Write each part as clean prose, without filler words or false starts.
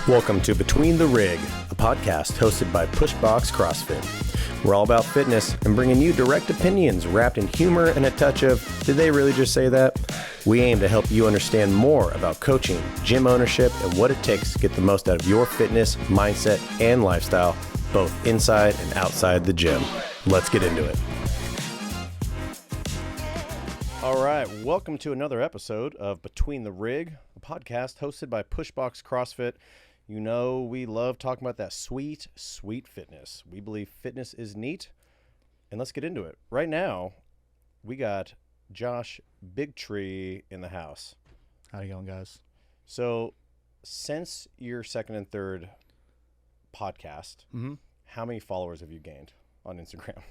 Welcome to Between the Rig, a podcast hosted by Pushbox CrossFit. We're all about fitness and bringing you direct opinions wrapped in humor and a touch of, did they really just say that? We aim to help you understand more about coaching, gym ownership, and what it takes to get the most out of your fitness, mindset, and lifestyle, both inside and outside the gym. Let's get into it. All right, welcome to another episode of Between the Rig, a podcast hosted by Pushbox CrossFit. You know, we love talking about that sweet, sweet fitness. We believe fitness is neat, and let's get into it. Right now, we got Josh Bigtree in the house. How you going, guys? So, since your second and third podcast, how many followers have you gained on Instagram?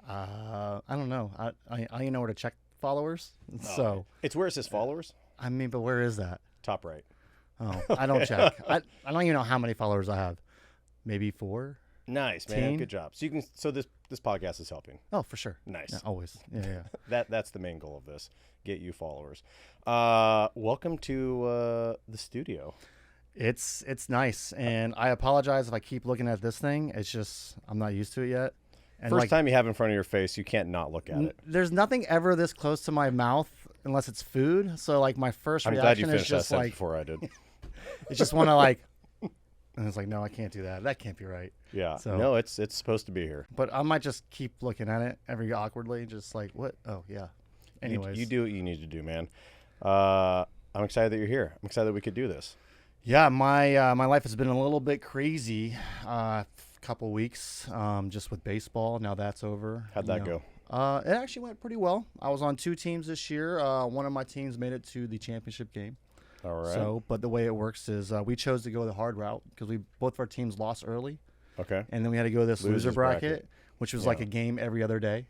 I don't know. I don't even know where to check followers. So it's where it says followers. I mean, but where is that? Top right. Oh, I don't check. I don't even know how many followers I have. Maybe 4. Nice, man. Good job. So you can. So this podcast is helping. Oh, for sure. Nice. Yeah, always. Yeah. That's the main goal of this. Get you followers. Welcome to the studio. It's nice, and I apologize if I keep looking at this thing. It's just I'm not used to it yet. And First time you have it in front of your face, you can't not look at it. There's nothing ever this close to my mouth unless it's food. So like my first reaction is just that like before I did. It's just want to like, and it's like, no, I can't do that. That can't be right. Yeah. So, no, it's supposed to be here. But I might just keep looking at it every awkwardly, just like, what? Oh, yeah. Anyways. You do what you need to do, man. I'm excited that you're here. I'm excited that we could do this. Yeah, my life has been a little bit crazy couple weeks just with baseball. Now that's over. How'd that go? It actually went pretty well. I was on 2 teams this year. One of my teams made it to the championship game. All right. So, but the way it works is we chose to go the hard route because both of our teams lost early. Okay. And then we had to go this loser bracket, which was like a game every other day.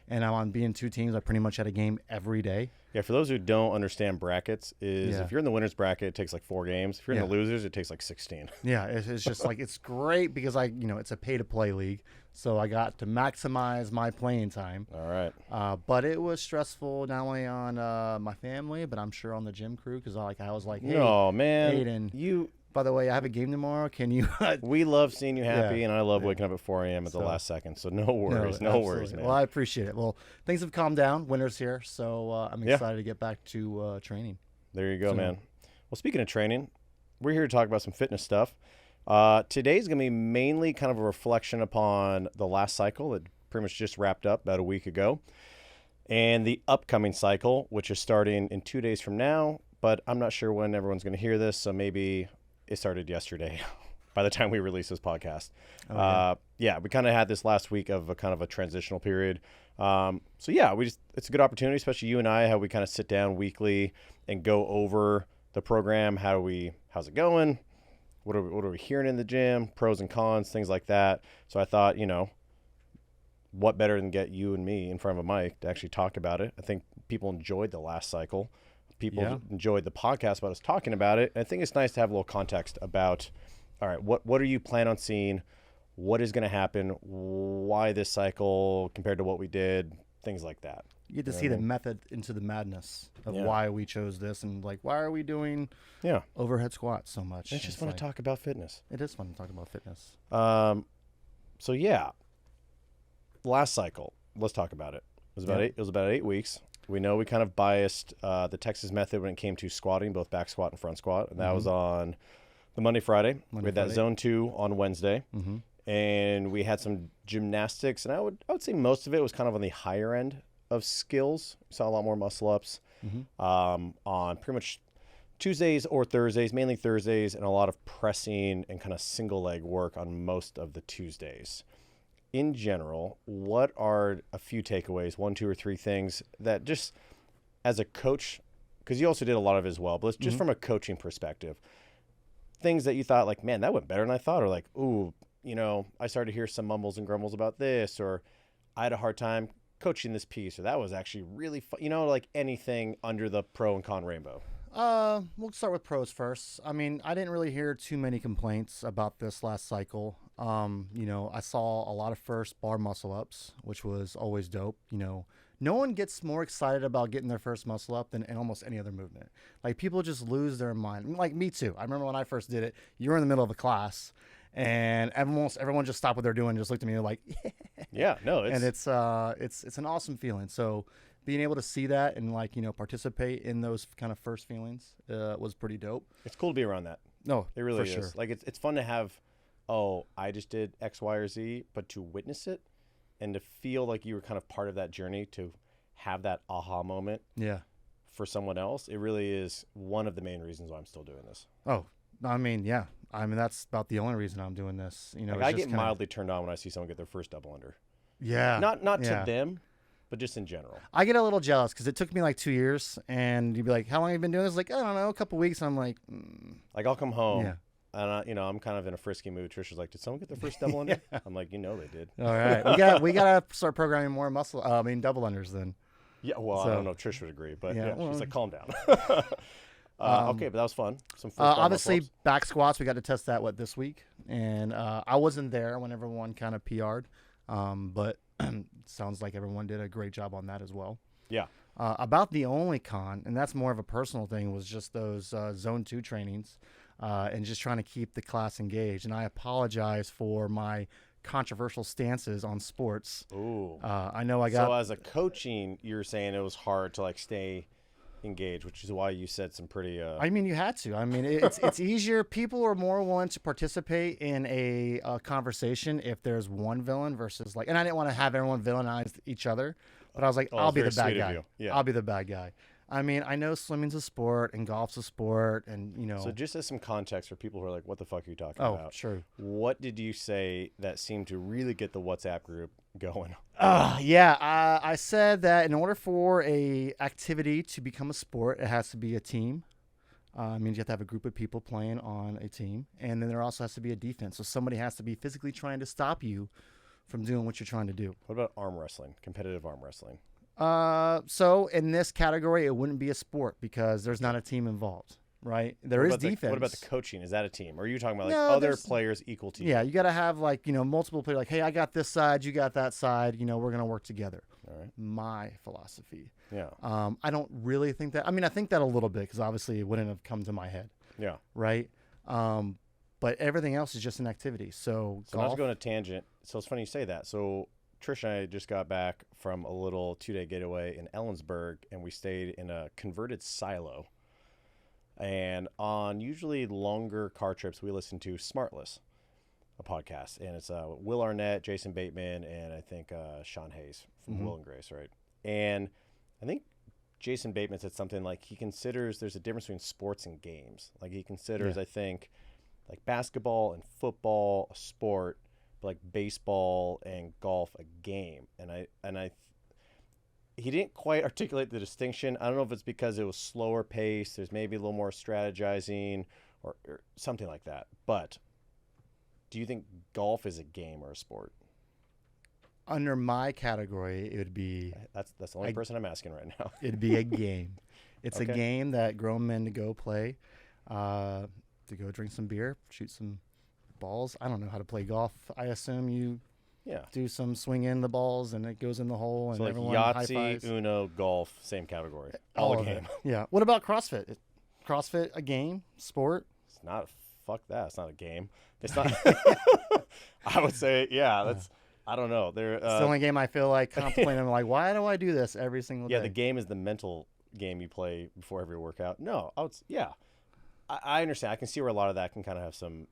And on being 2 teams, I pretty much had a game every day. Yeah, for those who don't understand brackets, if you're in the winners bracket, it takes like 4 games. If you're in the losers, it takes like 16. Yeah, it's just like it's great because it's a pay-to-play league, so I got to maximize my playing time. All right. But it was stressful not only on my family, but I'm sure on the gym crew because I was like, hey, no man, Aiden, by the way, I have a game tomorrow. Can you? We love seeing you happy, and I love waking up at 4 a.m. at the last second. So no worries, no worries, man. Well, I appreciate it. Well, things have calmed down. Winter's here, so I'm excited to get back to training. There you go, man. Well, speaking of training, we're here to talk about some fitness stuff. Today's going to be mainly kind of a reflection upon the last cycle that pretty much just wrapped up about a week ago, and the upcoming cycle, which is starting in 2 days from now. But I'm not sure when everyone's going to hear this, so maybe it started yesterday by the time we release this podcast. We kind of had this last week of a kind of a transitional period. It's a good opportunity, especially you and I, how we kind of sit down weekly and go over the program. How's it going? What are we hearing in the gym? Pros and cons, things like that. So I thought, what better than get you and me in front of a mic to actually talk about it. I think people enjoyed the last cycle. People enjoyed the podcast about us talking about it. And I think it's nice to have a little context about, all right, what are you planning on seeing? What is going to happen? Why this cycle compared to what we did? Things like that. You get to see the method into the madness of why we chose this and like, why are we doing overhead squats so much? It's just fun to talk about fitness. It is fun to talk about fitness. Last cycle, let's talk about it. It was about 8 weeks. We know we kind of biased the Texas method when it came to squatting, both back squat and front squat. And that was on the Monday, Friday. We had that zone 2 on Wednesday. And we had some gymnastics. And I would say most of it was kind of on the higher end of skills. We saw a lot more muscle ups on pretty much Tuesdays or Thursdays, mainly Thursdays, and a lot of pressing and kind of single leg work on most of the Tuesdays. In general, what are a few takeaways, 1, 2, or 3 things that just as a coach, because you also did a lot of it as well, but just from a coaching perspective, things that you thought like, man, that went better than I thought, or like, ooh, I started to hear some mumbles and grumbles about this, or I had a hard time coaching this piece, or that was actually really fun, like anything under the pro and con rainbow. We'll start with pros first. I mean, I didn't really hear too many complaints about this last cycle. I saw a lot of first bar muscle ups, which was always dope. no one gets more excited about getting their first muscle up than in almost any other movement. Like people just lose their mind. Like me too. I remember when I first did it, you were in the middle of a class and everyone just stopped what they're doing and just looked at me like, yeah. Yeah, no, And it's an awesome feeling. So being able to see that and like, participate in those kind of first feelings was pretty dope. it's cool to be around that. No, It really for is. sure. Like it's fun to have, oh, I just did X, Y, or Z, but to witness it and to feel like you were kind of part of that journey, to have that aha moment Yeah. for someone else, it really is one of the main reasons why I'm still doing this. Oh, I mean, yeah. I mean, that's about the only reason I'm doing this. Like it's I just get kinda- mildly turned on when I see someone get their first double under. Yeah. Not yeah. to them, but just in general. I get a little jealous because it took me like 2 years, and you'd be like, "How long have you been doing this?" Like, I don't know, a couple weeks. And I'm like, Like I'll come home Yeah. and I'm kind of in a frisky mood. Trisha's like, "Did someone get their first double under?" I'm like, "You know they did." "All right, we gotta start programming more double unders then." Yeah, well, I So- don't know if Trish would agree, but Yeah, yeah, well- she's like, "Calm down." Okay, but that was fun. Some first Obviously, back squats. We got to test that this week, and I wasn't there when everyone kind of PR'd, but sounds like everyone did a great job on that as well. Yeah. About the only con, and that's more of a personal thing, was just those zone 2 trainings and just trying to keep the class engaged. And I apologize for my controversial stances on sports. Ooh. I know I got. So as a coaching, you're saying it was hard to like stay engaged, which is why you said some pretty. I mean, you had to. I mean, it's easier. People are more willing to participate in a conversation if there's one villain versus like. And I didn't want to have everyone villainize each other, but I was like, Oh, I'll it's be the very bad sweet of guy. you. Yeah. I'll be the bad guy. I mean, I know swimming's a sport and golf's a sport, and So just as some context for people who are like, "What the fuck are you talking Oh, about?" sure. What did you say that seemed to really get the WhatsApp group going? Yeah, I said that in order for a activity to become a sport, it has to be a team. It means you have to have a group of people playing on a team, and then there also has to be a defense. So somebody has to be physically trying to stop you from doing what you're trying to do. What about arm wrestling? Competitive arm wrestling. So in this category, it wouldn't be a sport because there's not a team involved, right? There is defense. What about the coaching? Is that a team? Or are you talking about like No, other there's- players equal to you? Yeah, you got to have like, multiple players like, hey, I got this side, you got that side, we're going to work together. All right. My philosophy. Yeah. I don't really think that. I mean, I think that a little bit because obviously it wouldn't have come to my head, Yeah. right? But everything else is just an activity. So So not to golf, go on a tangent. So it's funny you say that. So Trish and I just got back from a little 2-day getaway in Ellensburg, and we stayed in a converted silo. And on usually longer car trips, we listen to Smartless, a podcast, and it's Will Arnett, Jason Bateman, and I think Sean Hayes from Will and Grace, right? And I think Jason Bateman said something like he considers there's a difference between sports and games. Like he considers, I think, like basketball and football a sport, but like baseball and golf a game. And he didn't quite articulate the distinction. I don't know if it's because it was slower pace. There's maybe a little more strategizing or something like that. But do you think golf is a game or a sport? under my category, it would be That's the only person I'm asking right now. it'd be a game. It's a Okay. game that grown men to go play, to go drink some beer, shoot some balls. I don't know how to play golf. I assume you Yeah. do some swing in the balls and it goes in the hole and So like everyone high Yahtzee, fives. Uno, golf, same category. All All a of it. game. Yeah. What about CrossFit? CrossFit a game, sport? It's not. Fuck that. It's not a game. It's not. I would say, yeah. That's. I don't know. They're. It's the only game I feel like contemplating. I'm like, why do I do this every single day? Yeah, the game is the mental game you play before every workout. No, I understand. I can see where a lot of that can kind of have some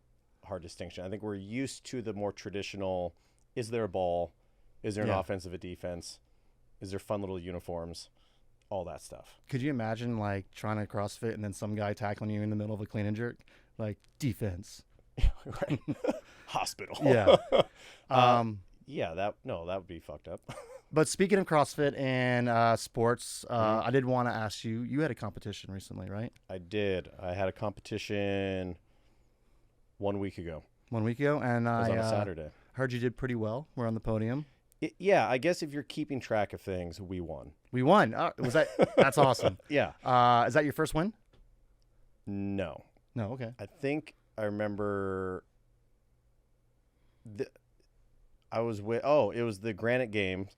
hard distinction. I think we're used to the more traditional. Is there a ball? Is there an Yeah. offensive, a defense? Is there fun little uniforms? All that stuff. Could you imagine like trying to CrossFit and then some guy tackling you in the middle of a clean and jerk? Like defense. Right. Hospital. Yeah. Yeah. That would be fucked up. But speaking of CrossFit and sports, Mm-hmm. I did want to ask you, you had a competition recently, right? I did. I had a competition 1 week ago. 1 week ago. And It was I on a Saturday. heard you did pretty well. We're on the podium. Yeah, I guess if you're keeping track of things, we won. We won. That's awesome. Yeah. Is that your first win? No. No. Okay. I think I remember. I was with. Oh, it was the Granite Games,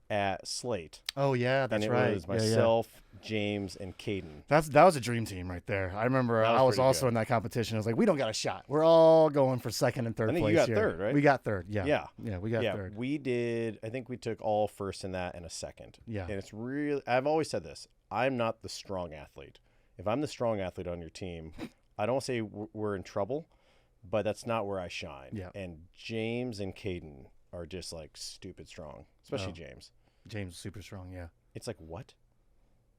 at Slate. Oh yeah, And that's it right. was Yeah, yeah. myself, James, and Caden. That was a dream team right there. I remember That was I was pretty also good. in that competition. I was like, we don't got a shot. We're all going for second and third I think place you got here. third, right? We got third. Yeah. Yeah. Yeah, we got Yeah, third. we did. I think we took all first in that and a second. Yeah. And it's really, I've always said this, I'm not the strong athlete. If I'm the strong athlete on your team, I don't say we're in trouble, but that's not where I shine. Yeah. And James and Caden are just like stupid strong, especially Oh. James. James is super strong. Yeah. It's like, what?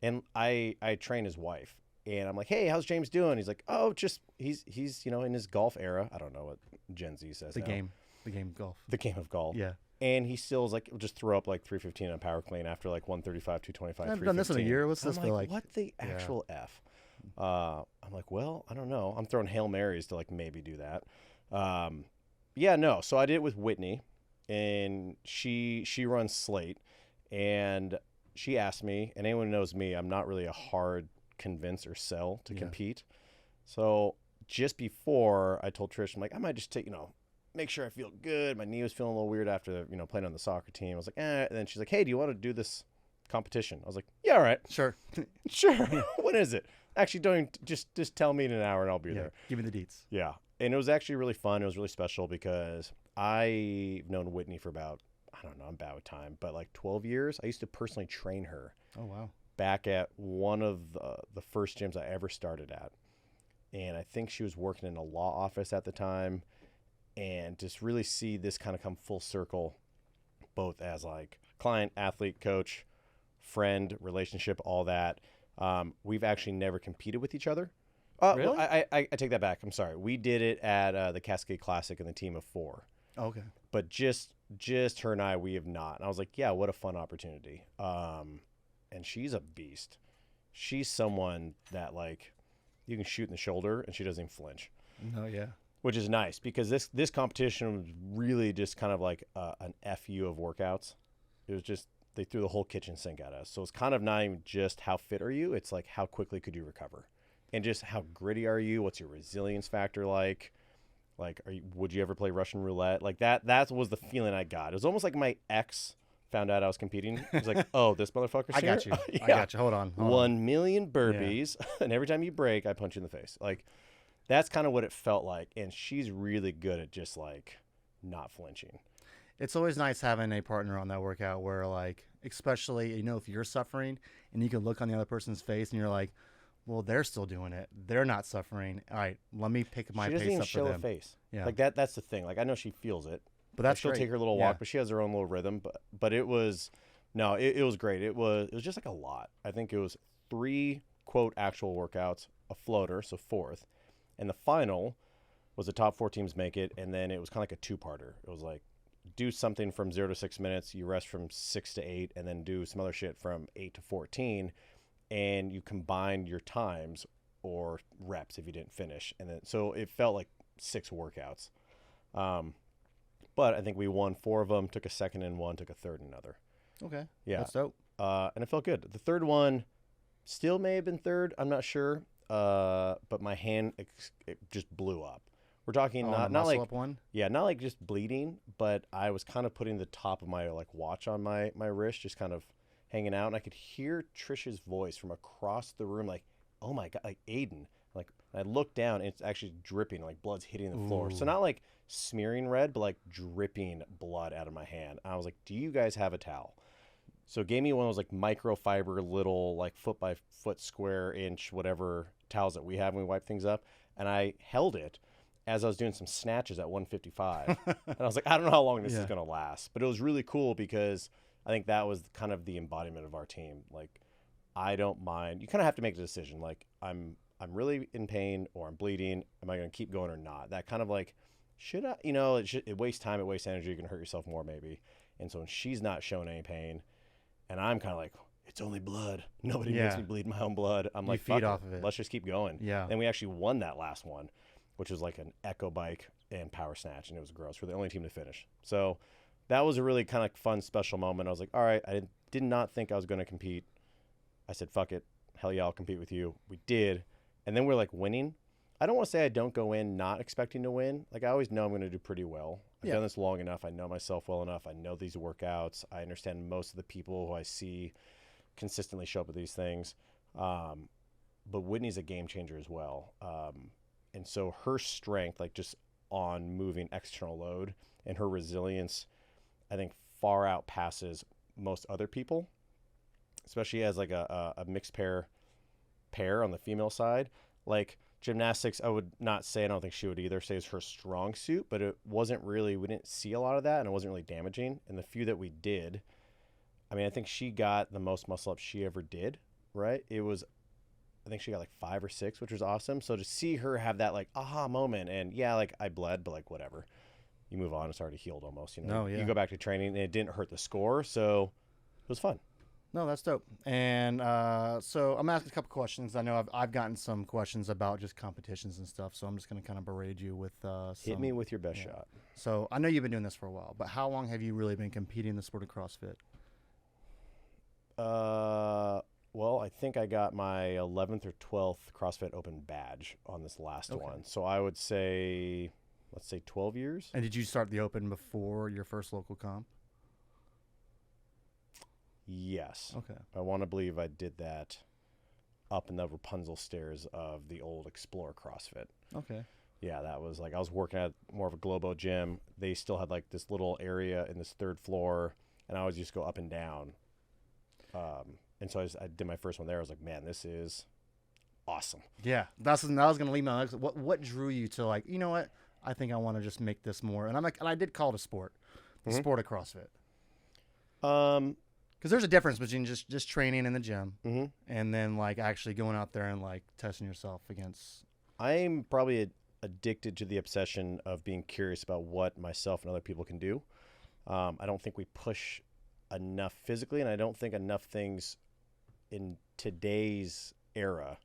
And I train his wife, and I'm like, hey, how's James doing? He's like, oh, just he's in his golf era. I don't know what Gen Z says. The now. game of golf. The game of golf. Yeah. And he still is like, will just throw up like 315 on power clean after like 135, 225. I've done this in a 315. year. What's I'm this for like? What the actual F? I'm like, well, I don't know. I'm throwing Hail Marys to like maybe do that. Yeah, no. So I did it with Whitney, and she runs Slate, and she asked me, and anyone who knows me, I'm not really a hard convince or sell to compete. So just before I told Trish, I'm like, I might just take, make sure I feel good. My knee was feeling a little weird after, playing on the soccer team. I was like, eh. And then she's like, hey, do you want to do this competition? I was like, yeah, all right. Sure. Sure. When is it? Actually, don't just tell me in an hour and I'll be there. Give me the deets. Yeah. And it was actually really fun. It was really special because I've known Whitney for about, I don't know, I'm bad with time, but like 12 years. I used to personally train her. Oh, wow. Back at one of the first gyms I ever started at. And I think she was working in a law office at the time. And just really see this kind of come full circle, both as like client, athlete, coach, friend, relationship, all that. We've actually never competed with each other. Really? I take that back. I'm sorry. We did it at the Cascade Classic in the team of 4. Oh, okay. But just her and I, we have not. And I was like, yeah, what a fun opportunity. And she's a beast. She's someone that like you can shoot in the shoulder and she doesn't even flinch. Oh, yeah. Which is nice because this competition was really just kind of like an FU of workouts. It was just they threw the whole kitchen sink at us. So it's kind of not even just how fit are you. It's like how quickly could you recover, and just how gritty are you? What's your resilience factor like? Like, would you ever play Russian roulette? Like that. That was the feeling I got. It was almost like my ex found out I was competing. He was like, "Oh, this motherfucker's I here." got you. Yeah. I got you. Hold on. 1 million burpees, and every time you break, I punch you in the face. Like. That's kind of what it felt like, and she's really good at just like not flinching. It's always nice having a partner on that workout where like, especially, if you're suffering and you can look on the other person's face and you're like, well, they're still doing it. They're not suffering. All right, let me pick my pace up for them. She doesn't even show a face. Yeah. Like that's the thing. Like I know she feels it. But that's she'll great. take her little walk, but she has her own little rhythm. But it was, no, it was great. It was just like a lot. I think it was 3 quote actual workouts, a floater, so 4th. And the final was the top 4 teams make it, and then it was kind of like a 2-parter. It was like do something from 0 to 6 minutes, you rest from 6 to 8, and then do some other shit from 8 to 14, and you combine your times or reps if you didn't finish. And then so it felt like 6 workouts. But I think we won 4 of them, took a second in one, took a third in another. Okay. Yeah. That's dope. And it felt good. The third one still may have been third. I'm not sure. But my hand it just blew up. We're talking not like up one? Yeah, not like just bleeding, but I was kind of putting the top of my like watch on my wrist, just kind of hanging out, and I could hear Trish's voice from across the room, like, "Oh my god, like Aiden!" Like I looked down, and it's actually dripping, like blood's hitting the floor. So not like smearing red, but like dripping blood out of my hand. I was like, "Do you guys have a towel?" So it gave me one of those like microfiber little like foot by foot square inch whatever towels that we have when we wipe things up, and I held it as I was doing some snatches at 155. And I was like, I don't know how long this is going to last, but it was really cool because I think that was kind of the embodiment of our team. Like, I don't mind. You kind of have to make the decision. Like, I'm really in pain or I'm bleeding. Am I going to keep going or not? That kind of like, should I, it wastes time, it wastes energy. You can hurt yourself more maybe. And so when she's not showing any pain, and I'm kind of like, it's only blood. Nobody makes me bleed my own blood. I'm like, feed off of it. Let's just keep going. Yeah. And we actually won that last one, which was like an echo bike and power snatch, and it was gross. We're the only team to finish. So that was a really kind of fun, special moment. I was like, all right, I did not think I was going to compete. I said, fuck it. Hell yeah, I'll compete with you. We did. And then we're like winning. I don't want to say I don't go in not expecting to win. Like I always know I'm going to do pretty well. I've Yeah. done this long enough. I know myself well enough. I know these workouts. I understand most of the people who I see consistently show up at these things. But Whitney's a game changer as well. And so her strength, like just on moving external load and her resilience, I think far outpasses most other people, especially as like a mixed pair on the female side. Like gymnastics, I would not say, I don't think she would either say is her strong suit, but it wasn't really, we didn't see a lot of that and it wasn't really damaging. And the few that we did, I mean, I think she got the most muscle up she ever did, right? It was, I think she got like 5 or 6, which was awesome. So to see her have that like aha moment, and yeah, like I bled, but like whatever, you move on. It's already healed almost. You know, No, yeah. You go back to training, and it didn't hurt the score, so it was fun. No, that's dope. And so I'm asking a couple questions. I know I've gotten some questions about just competitions and stuff, so I'm just going to kind of berate you with Hit me with your best shot. So I know you've been doing this for a while, but how long have you really been competing in the sport of CrossFit? Well, I think I got my 11th or 12th CrossFit Open badge on this last one. So I would say, let's say 12 years. And did you start the Open before your first local comp? Yes. Okay. I want to believe I did that up in the Rapunzel stairs of the old Explore CrossFit. Okay. Yeah, that was like I was working at more of a Globo gym. They still had like this little area in this 3rd floor, and I would just go up and down. And so I did my first one there. I was like, man, this is awesome. Yeah, that was going to leave my next. What drew you to like, you know what? I think I want to just make this more. And I'm like, and I did call it a sport, the sport of CrossFit. Because there's a difference between just training in the gym and then like actually going out there and like testing yourself against. I'm probably addicted to the obsession of being curious about what myself and other people can do. I don't think we push enough physically, and I don't think enough things in today's era.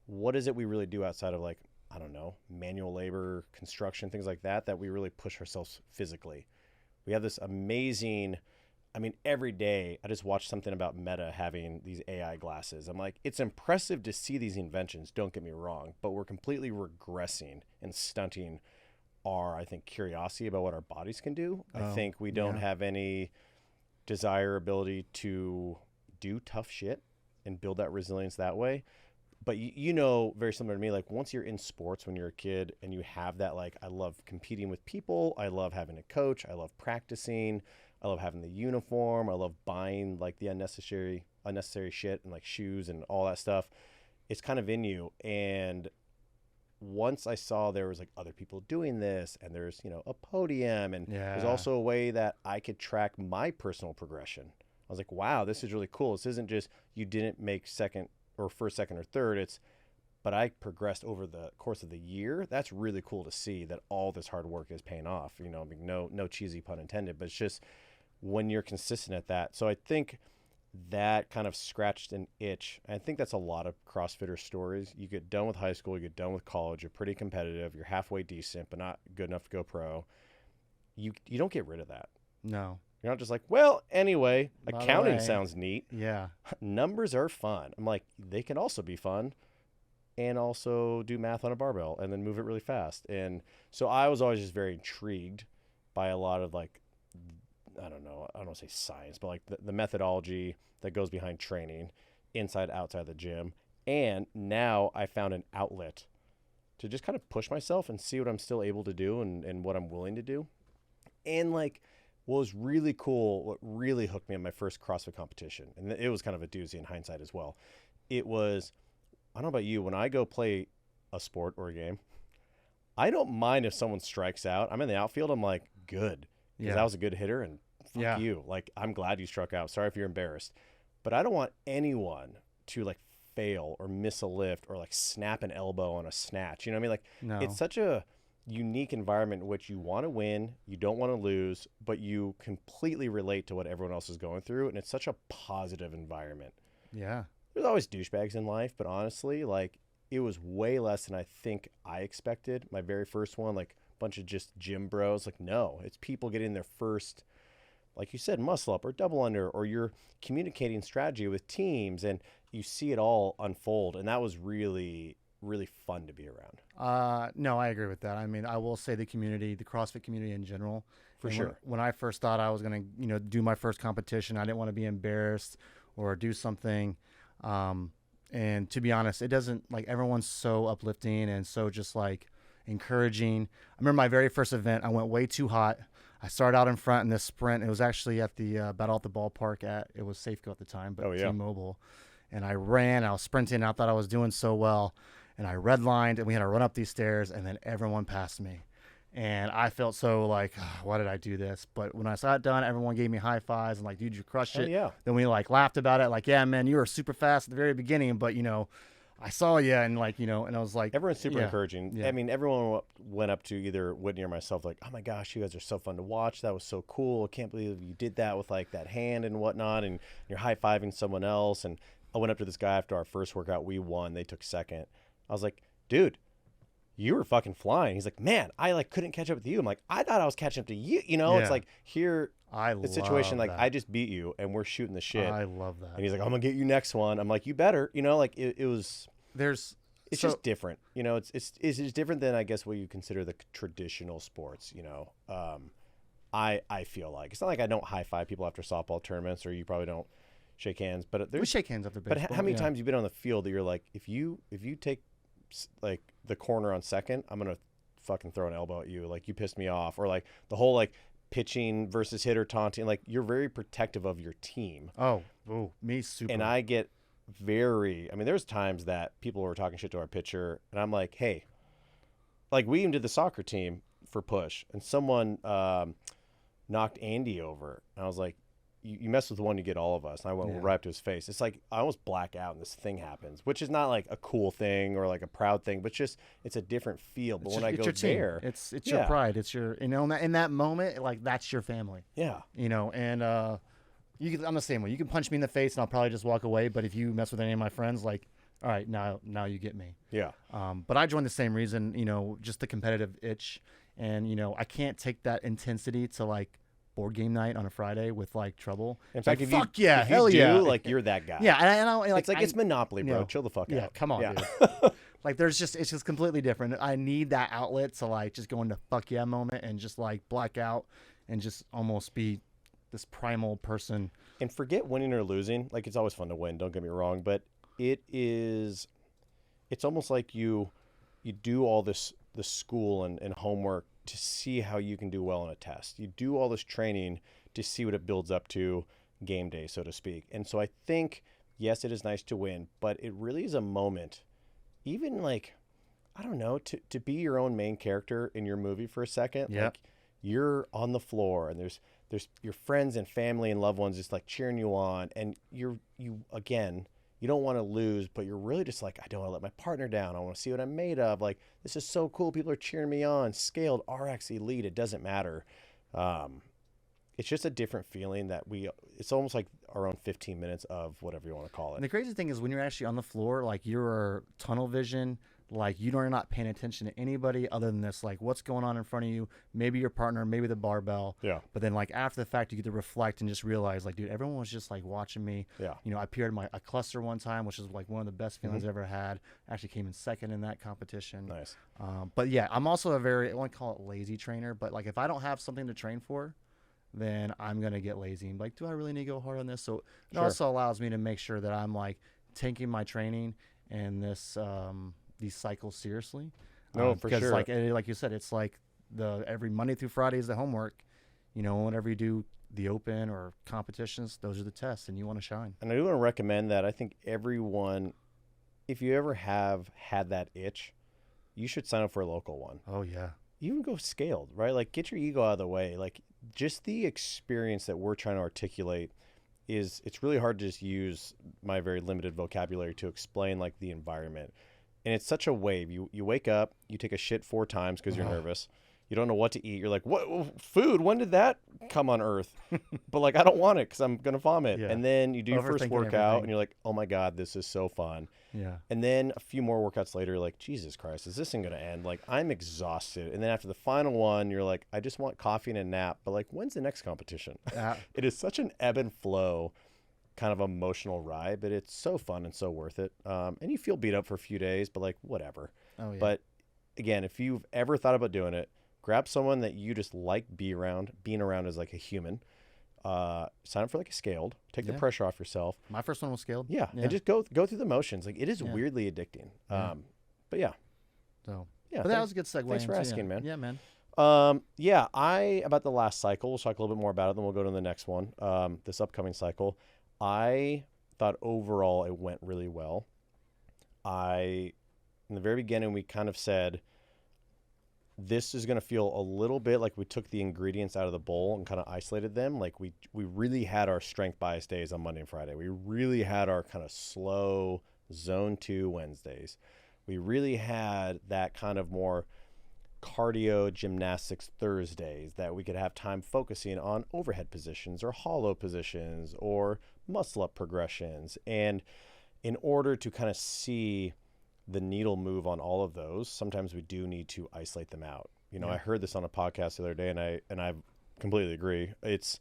What is it we really do outside of like, I don't know, manual labor, construction, things like that, that we really push ourselves physically? We have this amazing, I mean, every day I just watch something about Meta having these AI glasses. I'm like, it's impressive to see these inventions, don't get me wrong, but we're completely regressing and stunting our, I think, curiosity about what our bodies can do. I think we don't have any desire, ability to do tough shit and build that resilience that way. But you know, very similar to me, like once you're in sports when you're a kid and you have that, like, I love competing with people, I love having a coach, I love practicing, I love having the uniform, I love buying like the unnecessary shit and like shoes and all that stuff. It's kind of in you. And once I saw there was like other people doing this, and there's, you know, a podium, and there's also a way that I could track my personal progression. I was like, wow, this is really cool. This isn't just you didn't make second or first, second, or third. But I progressed over the course of the year. That's really cool to see that all this hard work is paying off. You know, I mean, no cheesy pun intended, but it's just when you're consistent at that. So I think that kind of scratched an itch. And I think that's a lot of CrossFitter stories. You get done with high school, you get done with college, you're pretty competitive, you're halfway decent, but not good enough to go pro. You don't get rid of that. No. You're not just like, well, anyway, By the accounting way, sounds neat. Yeah. Numbers are fun. I'm like, they can also be fun, and also do math on a barbell and then move it really fast. And so I was always just very intrigued by a lot of like, I don't want to say science, but like the methodology that goes behind training inside, outside the gym. And now I found an outlet to just kind of push myself and see what I'm still able to do and what I'm willing to do. And like, what was really cool, what really hooked me on my first CrossFit competition, and it was kind of a doozy in hindsight as well. It was, I don't know about you, when I go play a sport or a game, I don't mind if someone strikes out. I'm in the outfield, I'm like, good. Because I was a good hitter, and fuck you. Like, I'm glad you struck out. Sorry if you're embarrassed. But I don't want anyone to like fail or miss a lift or like snap an elbow on a snatch. You know what I mean? Like, No. It's such a unique environment in which you want to win, you don't want to lose, but you completely relate to what everyone else is going through. And it's such a positive environment. Yeah. There's always douchebags in life, but honestly, like, it was way less than I think I expected. My very first one, like a bunch of just gym bros. Like, no, it's people getting their first, like you said, muscle up or double under, or you're communicating strategy with teams, and you see it all unfold. And that was really, really fun to be around. No, I agree with that. I mean, I will say the community, the CrossFit community in general. For And sure. When I first thought I was going to, do my first competition, I didn't want to be embarrassed or do something. And to be honest, it doesn't, like, everyone's so uplifting and so just like encouraging. I remember my very first event, I went way too hot. I started out in front in this sprint. It was actually at the Battle at the Ballpark it was Safeco at the time, but Oh, yeah. T-Mobile. And I ran, I was sprinting, I thought I was doing so well. And I redlined, and we had to run up these stairs, and then everyone passed me. And I felt so like, "Oh, why did I do this?" But when I saw it done, everyone gave me high fives and like, "Dude, you crushed Hell it." yeah. Then we like laughed about it, like, "Yeah, man, you were super fast at the very beginning, but I saw you," and like, and I was like, Everyone's super yeah, encouraging. yeah. I mean, everyone went up to either Whitney or myself like, "Oh my gosh, you guys are so fun to watch. That was so cool. I can't believe you did that with like that hand and whatnot, and you're high-fiving someone else." And I went up to this guy after our first workout. We won. They took second. I was like, "Dude, you were fucking flying." He's like, "Man, I like couldn't catch up with you." I'm like, "I thought I was catching up to you." It's Yeah. like here I the situation, love like that. I just beat you and we're shooting the shit. I love that. And he's like, "I'm gonna get you next one." I'm like, "You better." Like it was. There's It's so, just different. It's different than I guess what you consider the traditional sports. I feel like it's not like I don't high five people after softball tournaments, or you probably don't shake hands. But we there's shake hands after but baseball. how many yeah. times you've been on the field that you're like, if you take like the corner on second, I'm gonna fucking throw an elbow at you. Like you pissed me off, or like the whole like pitching versus hitter taunting. Like you're very protective of your team. Oh, me super. And I get I mean, there's times that people were talking shit to our pitcher, and I'm like, hey, like we even did the soccer team for push, and someone knocked Andy over. And I was like, you mess with one, you get all of us. And I went right up to his face. It's like I almost black out and this thing happens, which is not like a cool thing or like a proud thing, but just it's a different feel. But when I go your team. there, it's your pride. It's your in that moment, like that's your family. Yeah. And I'm the same way. You can punch me in the face and I'll probably just walk away. But if you mess with any of my friends, like, all right, now you get me. Yeah. But I joined the same reason, just the competitive itch. And, I can't take that intensity to like board game night on a Friday with like trouble. In fact, like, if you hell do, yeah, like you're that guy. Yeah, and I like it's Monopoly, bro. Chill the fuck out. Yeah, come on, Yeah. dude. Like it's just completely different. I need that outlet to like just go into fuck yeah moment and just like black out and just almost be this primal person. And forget winning or losing. Like it's always fun to win, don't get me wrong, but it's almost like you do all the school and homework to see how you can do well on a test. You do all this training to see what it builds up to game day, so to speak. And so I think, yes, it is nice to win, but it really is a moment, even like, I don't know, to be your own main character in your movie for a second. Yep. Like you're on the floor and there's your friends and family and loved ones just like cheering you on, and you don't want to lose, but you're really just like, I don't want to let my partner down. I want to see what I'm made of. Like, this is so cool. People are cheering me on. Scaled, RX, Elite, it doesn't matter. It's just a different feeling it's almost like our own 15 minutes of whatever you want to call it. And the crazy thing is when you're actually on the floor, like you're tunnel vision, like you're not paying attention to anybody other than this, like what's going on in front of you, maybe your partner, maybe the barbell. Yeah. But then like after the fact, you get to reflect and just realize like, dude, everyone was just like watching me. Yeah. I appeared in a cluster one time, which is like one of the best feelings I've ever had. Actually came in second in that competition. Nice. But yeah, I'm also I want to call it lazy trainer, but like if I don't have something to train for, then I'm going to get lazy and like, do I really need to go hard on this? So it also allows me to make sure that I'm like taking my training and these cycles seriously. No, for because sure. like you said, it's like every Monday through Friday is the homework. Whenever you do the open or competitions, those are the tests, and you want to shine. And I do want to recommend that. I think everyone, if you ever have had that itch, you should sign up for a local one. Oh yeah. You can go scaled, right? Like get your ego out of the way. Like just the experience that we're trying to articulate it's really hard to just use my very limited vocabulary to explain like the environment. And it's such a wave. You wake up, you take a shit 4 times because you're nervous. You don't know what to eat. You're like, what food? When did that come on earth? But like, I don't want it because I'm going to vomit. Yeah. And then you do your first Overthinking workout everything. and you're like, oh my God, this is so fun. Yeah. And then a few more workouts later, you're like, Jesus Christ, is this thing going to end? Like, I'm exhausted. And then after the final one, you're like, I just want coffee and a nap. But like, when's the next competition? It is such an ebb and flow. kind of emotional ride, but it's so fun and so worth it. And you feel beat up for a few days, but like whatever. Oh yeah. But again, if you've ever thought about doing it, grab someone that you just like being around as like a human. Sign up for like a scaled, take the Yeah. pressure off yourself. My first one was scaled. Yeah, Yeah. and just go through the motions. Like it is Yeah. weirdly addicting. Yeah. But yeah, So, yeah. but that was a good segue. Thanks for into- asking, man. Yeah, man. Yeah, about the last cycle, we'll talk a little bit more about it, then we'll go to the next one. This upcoming cycle, I thought overall it went really well. In the very beginning, we kind of said, this is going to feel a little bit like we took the ingredients out of the bowl and kind of isolated them. Like we really had our strength bias days on Monday and Friday. We really had our kind of slow zone 2 Wednesdays. We really had that kind of more cardio gymnastics Thursdays that we could have time focusing on overhead positions or hollow positions or muscle up progressions. And in order to kind of see the needle move on all of those, sometimes we do need to isolate them out. You know, Yeah. I heard this on a podcast the other day, and I completely agree. It's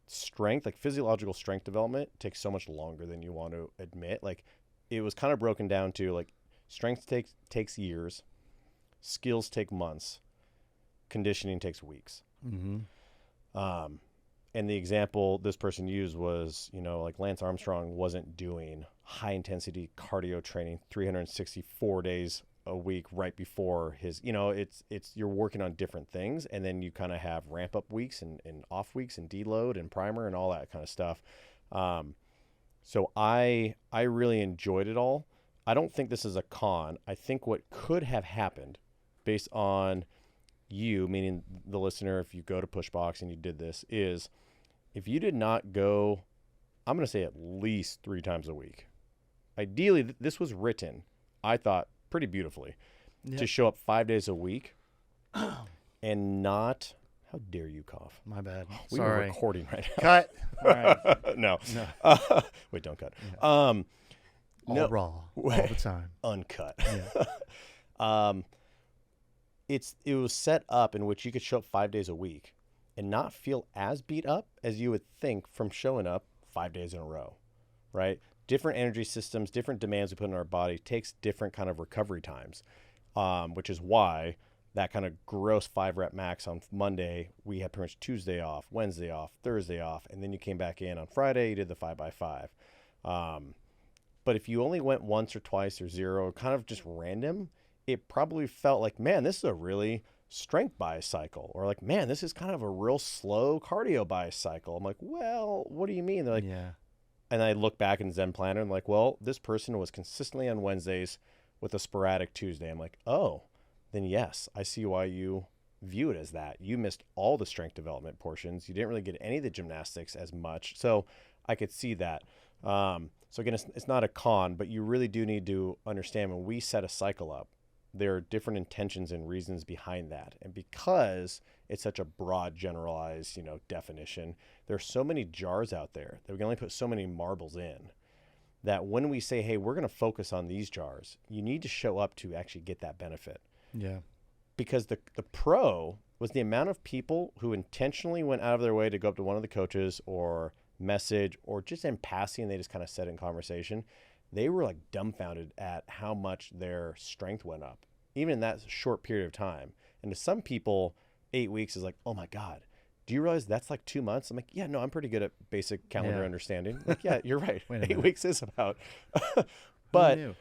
strength, like physiological strength development takes so much longer than you want to admit. Like it was kind of broken down to like strength takes years, skills take months, conditioning takes weeks. Mm-hmm. And the example this person used was, you know, like Lance Armstrong wasn't doing high intensity cardio training 364 days a week right before his, you know, it's you're working on different things, and then you kind of have ramp up weeks and off weeks and deload and primer and all that kind of stuff. So I really enjoyed it all. I don't think this is a con. I think what could have happened based on you, meaning the listener, if you go to Pushbox and you did this, is if you did not go, I'm going to say at least 3 times a week. Ideally, this was written, I thought, pretty beautifully, to show up 5 days a week and not, how dare you cough? My bad. We Sorry. were recording right now. Cut. All right. No. No. Wait, don't cut. Yeah. All No. raw. All the time. Uncut. Yeah. It was set up in which you could show up 5 days a week and not feel as beat up as you would think from showing up 5 days in a row, right? Different energy systems, different demands we put in our body takes different kind of recovery times, which is why that kind of gross 5 rep max on Monday, we had pretty much Tuesday off, Wednesday off, Thursday off, and then you came back in on Friday, you did the 5x5. But if you only went once or twice or zero, kind of just random, it probably felt like, man, this is a really strength bias cycle, or like, man, this is kind of a real slow cardio bias cycle. I'm like, well, what do you mean? They're like, Yeah. and I look back in Zen Planner and I'm like, well, this person was consistently on Wednesdays with a sporadic Tuesday. I'm like, oh, then yes, I see why you view it as that. You missed all the strength development portions. You didn't really get any of the gymnastics as much. So I could see that. So again, it's not a con, but you really do need to understand when we set a cycle up, there are different intentions and reasons behind that. And because it's such a broad, generalized, definition, there's so many jars out there that we can only put so many marbles in, that when we say, hey, we're going to focus on these jars, you need to show up to actually get that benefit. Yeah. Because the pro was the amount of people who intentionally went out of their way to go up to one of the coaches or message, or just in passing, they just kind of said in conversation, they were like dumbfounded at how much their strength went up, even in that short period of time. And to some people, 8 weeks is like, oh my God, do you realize that's like 2 months? I'm like, yeah, no, I'm pretty good at basic calendar understanding. Like, yeah, you're right. Wait a 8 minute. weeks is about, Who but knew?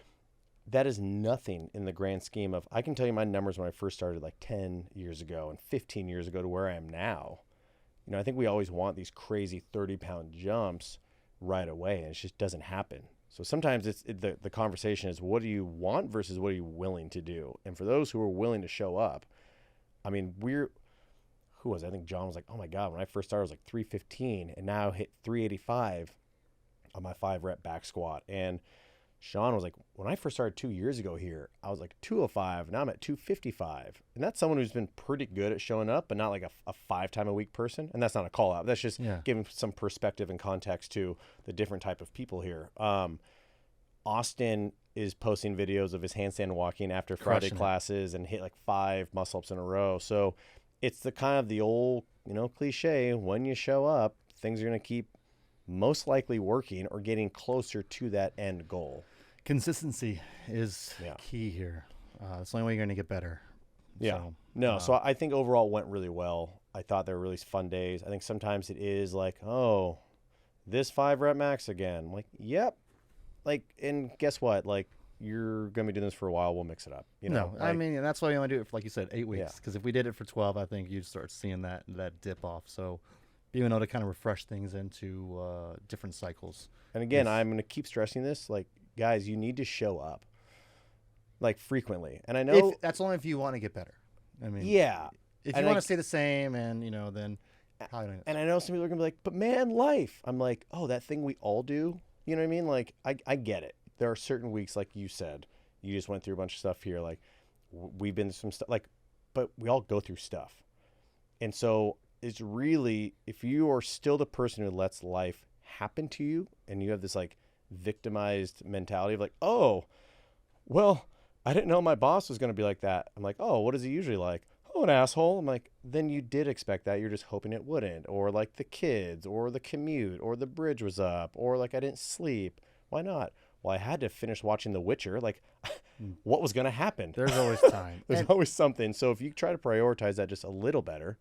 that is nothing in the grand scheme of, I can tell you my numbers when I first started like 10 years ago and 15 years ago to where I am now. I think we always want these crazy 30-pound jumps right away, and it just doesn't happen. So sometimes the conversation is, what do you want versus what are you willing to do? And for those who are willing to show up, I mean, who was it? I think John was like, oh my God, when I first started, I was like 315, and now I hit 385 on my 5-rep back squat. And Sean was like, when I first started 2 years ago here, I was like 205. Now I'm at 255. And that's someone who's been pretty good at showing up, but not like a 5-time-a-week person. And that's not a call out. That's just giving some perspective and context to the different type of people here. Austin is posting videos of his handstand walking after Friday Crushing it. classes and hit like 5 muscle-ups in a row. So it's the kind of the old, cliche, when you show up, things are going to keep most likely working or getting closer to that end goal. Consistency is Yeah. key here. It's the only way you're going to get better. Yeah. So, No, so I think overall it went really well. I thought they were really fun days. I think sometimes it is like, oh, this 5 rep max again. I'm like, yep. Like, and guess what? Like, you're going to be doing this for a while. We'll mix it up. You know, no, I mean, and that's why you only do it for, like you said, 8 weeks. Yeah. Because if we did it for 12, I think you'd start seeing that dip off. So being able to kind of refresh things into different cycles. And again, I'm going to keep stressing this. Like, guys, you need to show up, like, frequently. And I know That's only if you want to get better. I mean, yeah. if And you want to stay the same, and then probably not. And I know some people are gonna be like, but man, life. I'm like, oh, that thing we all do. You know what I mean? Like, I get it. There are certain weeks, like you said, you just went through a bunch of stuff here. Like, we've been through some stuff. Like, but we all go through stuff. And so it's really, if you are still the person who lets life happen to you, and you have this like victimized mentality of like, oh, well, I didn't know my boss was gonna be like that. I'm like, oh, what is he usually like? Oh, an asshole. I'm like, then you did expect that. You're just hoping it wouldn't. Or like the kids, or the commute, or the bridge was up, or like I didn't sleep. Why not? Well, I had to finish watching The Witcher. Like, what was going to happen? There's always time. There's always something. So if you try to prioritize that just a little better,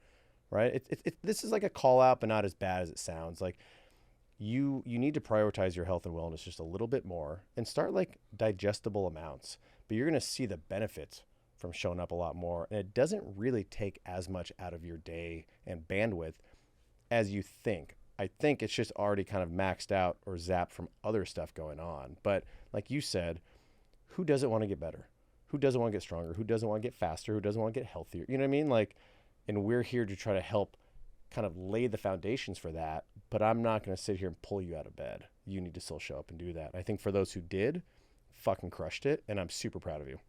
right? This is like a call out, but not as bad as it sounds. Like, you need to prioritize your health and wellness just a little bit more and start like digestible amounts. But you're going to see the benefits from showing up a lot more. And it doesn't really take as much out of your day and bandwidth as you think. I think it's just already kind of maxed out or zapped from other stuff going on. But like you said, who doesn't want to get better? Who doesn't want to get stronger? Who doesn't want to get faster? Who doesn't want to get healthier? You know what I mean? Like, and we're here to try to help kind of lay the foundations for that. But I'm not going to sit here and pull you out of bed. You need to still show up and do that. I think for those who did, fucking crushed it. And I'm super proud of you.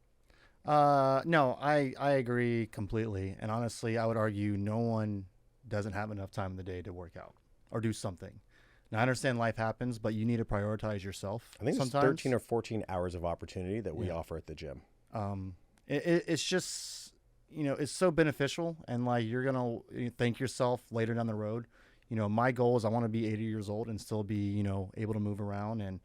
No, I agree completely. And honestly, I would argue no one doesn't have enough time in the day to work out or do something. Now, I understand life happens, but you need to prioritize yourself. I think sometimes. there's 13 or 14 hours of opportunity that we offer at the gym. It's just, it's so beneficial, and like you're going to thank yourself later down the road. My goal is I want to be 80 years old and still be, able to move around and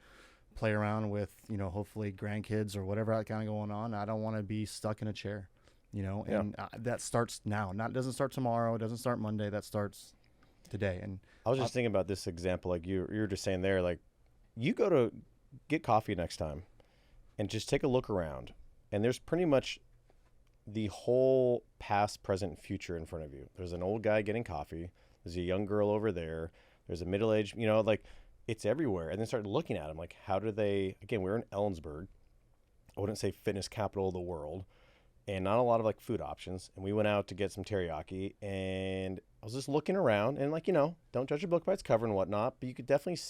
play around with, hopefully grandkids or whatever kind of going on. I don't want to be stuck in a chair, and that starts now. It doesn't start tomorrow. It doesn't start Monday. That starts today. And I was just thinking about this example, like you were just saying there, like you go to get coffee next time and just take a look around, and there's pretty much the whole past, present, future in front of you. There's an old guy getting coffee. There's a young girl over there. There's a middle-aged, like it's everywhere. And then start looking at them, like how do they, again, we're in Ellensburg. I wouldn't say fitness capital of the world, and not a lot of like food options. And we went out to get some teriyaki, and I was just looking around, and like, don't judge a book by its cover and whatnot, but you could definitely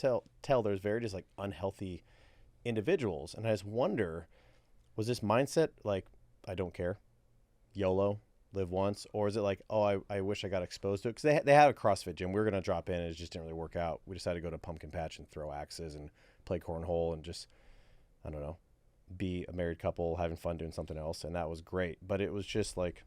tell there's very just like unhealthy individuals. And I just wonder, was this mindset like, I don't care, YOLO, live once? Or is it like, oh, I wish I got exposed to it? Because they had a CrossFit gym. We were going to drop in, and it just didn't really work out. We decided to go to Pumpkin Patch and throw axes and play cornhole and just, I don't know, be a married couple having fun doing something else. And that was great. But it was just like,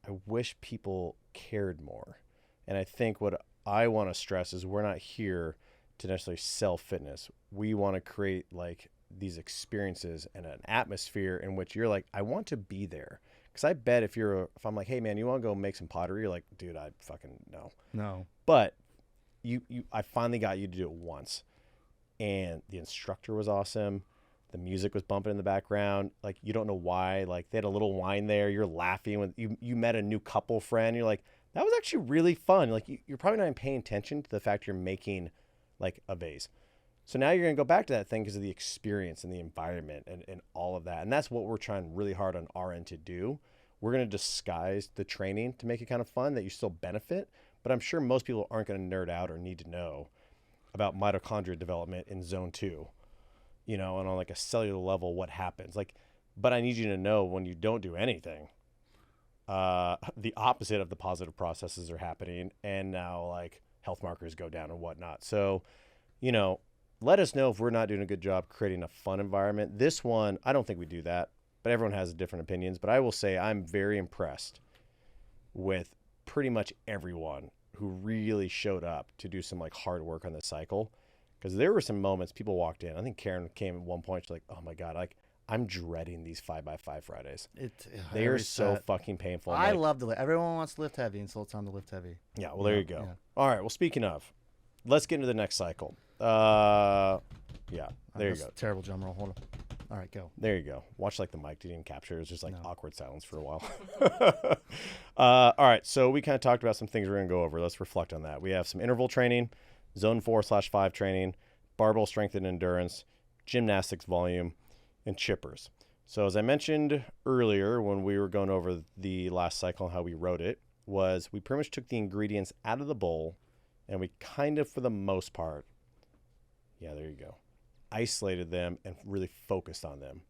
I wish people cared more. And I think what I want to stress is we're not here to necessarily sell fitness. We want to create like these experiences and an atmosphere in which you're like, I want to be there. Because I bet if I'm like, hey man, you want to go make some pottery? You're like, dude, I fucking no. But I finally got you to do it once, and the instructor was awesome. The music was bumping in the background. Like, you don't know why. Like, they had a little wine there. You're laughing when you met a new couple friend. You're like, that was actually really fun. Like, you're probably not even paying attention to the fact you're making like a vase. So now you're going to go back to that thing because of the experience and the environment and all of that. And that's what we're trying really hard on our end to do. We're going to disguise the training to make it kind of fun that you still benefit. But I'm sure most people aren't going to nerd out or need to know about mitochondria development in zone 2, and on like a cellular level, what happens. Like, but I need you to know when you don't do anything, the opposite of the positive processes are happening. And now like health markers go down and whatnot. So, let us know if we're not doing a good job creating a fun environment. This one, I don't think we do that, but everyone has different opinions. But I will say I'm very impressed with pretty much everyone who really showed up to do some like hard work on the cycle. Because there were some moments people walked in. I think Karen came at one point. She's like, "Oh my god, like I'm dreading these 5x5 Fridays. They are so fucking painful." I love to lift. Everyone wants to lift heavy until it's time to lift heavy. Yeah, well, there you go. Yeah. All right, well, speaking of, let's get into the next cycle. Yeah, there you go. Terrible drum roll. Hold on. All right, go. There you go. Watch like the mic didn't even capture. It was just like awkward silence for a while. All right, so we kind of talked about some things we're going to go over. Let's reflect on that. We have some interval training, zone 4/5 training, barbell strength and endurance, gymnastics volume, and chippers. So as I mentioned earlier when we were going over the last cycle and how we wrote it, was we pretty much took the ingredients out of the bowl and we kind of, for the most part, yeah, there you go, isolated them and really focused on them.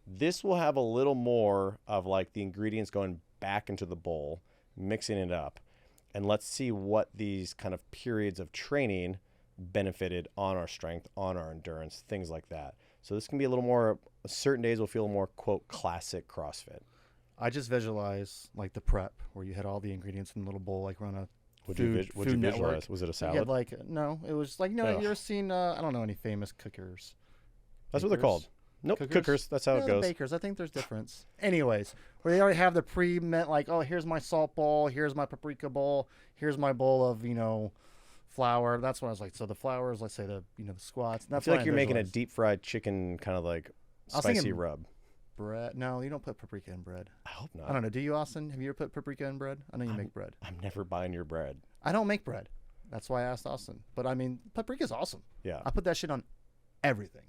This will have a little more of like the ingredients going back into the bowl, mixing it up, and let's see what these kind of periods of training benefited on our strength, on our endurance, things like that. So this can be a little more, certain days will feel more, quote, classic CrossFit. I just visualize like the prep where you had all the ingredients in a little bowl, like we're on a What'd you visualize? network. Was it a You salad? had like, no, it was like, you ever seen, I don't know any famous cookers. That's what they're called. Nope, cookers. That's how it goes. Bakers. I think there's difference. Anyways, where they already have the pre-met, like, oh, here's my salt bowl, here's my paprika bowl, here's my bowl of, flour. That's what I was like. So the flour is, let's say, the squats. And I that's feel like you're making a visualized. deep fried chicken kind of like spicy rub. Bread? No, you don't put paprika in bread. I hope not. I don't know. Do you, Austin? Have you ever put paprika in bread? I know you make bread. I'm never buying your bread. I don't make bread. That's why I asked Austin. But I mean, paprika's awesome. Yeah. I put that shit on everything.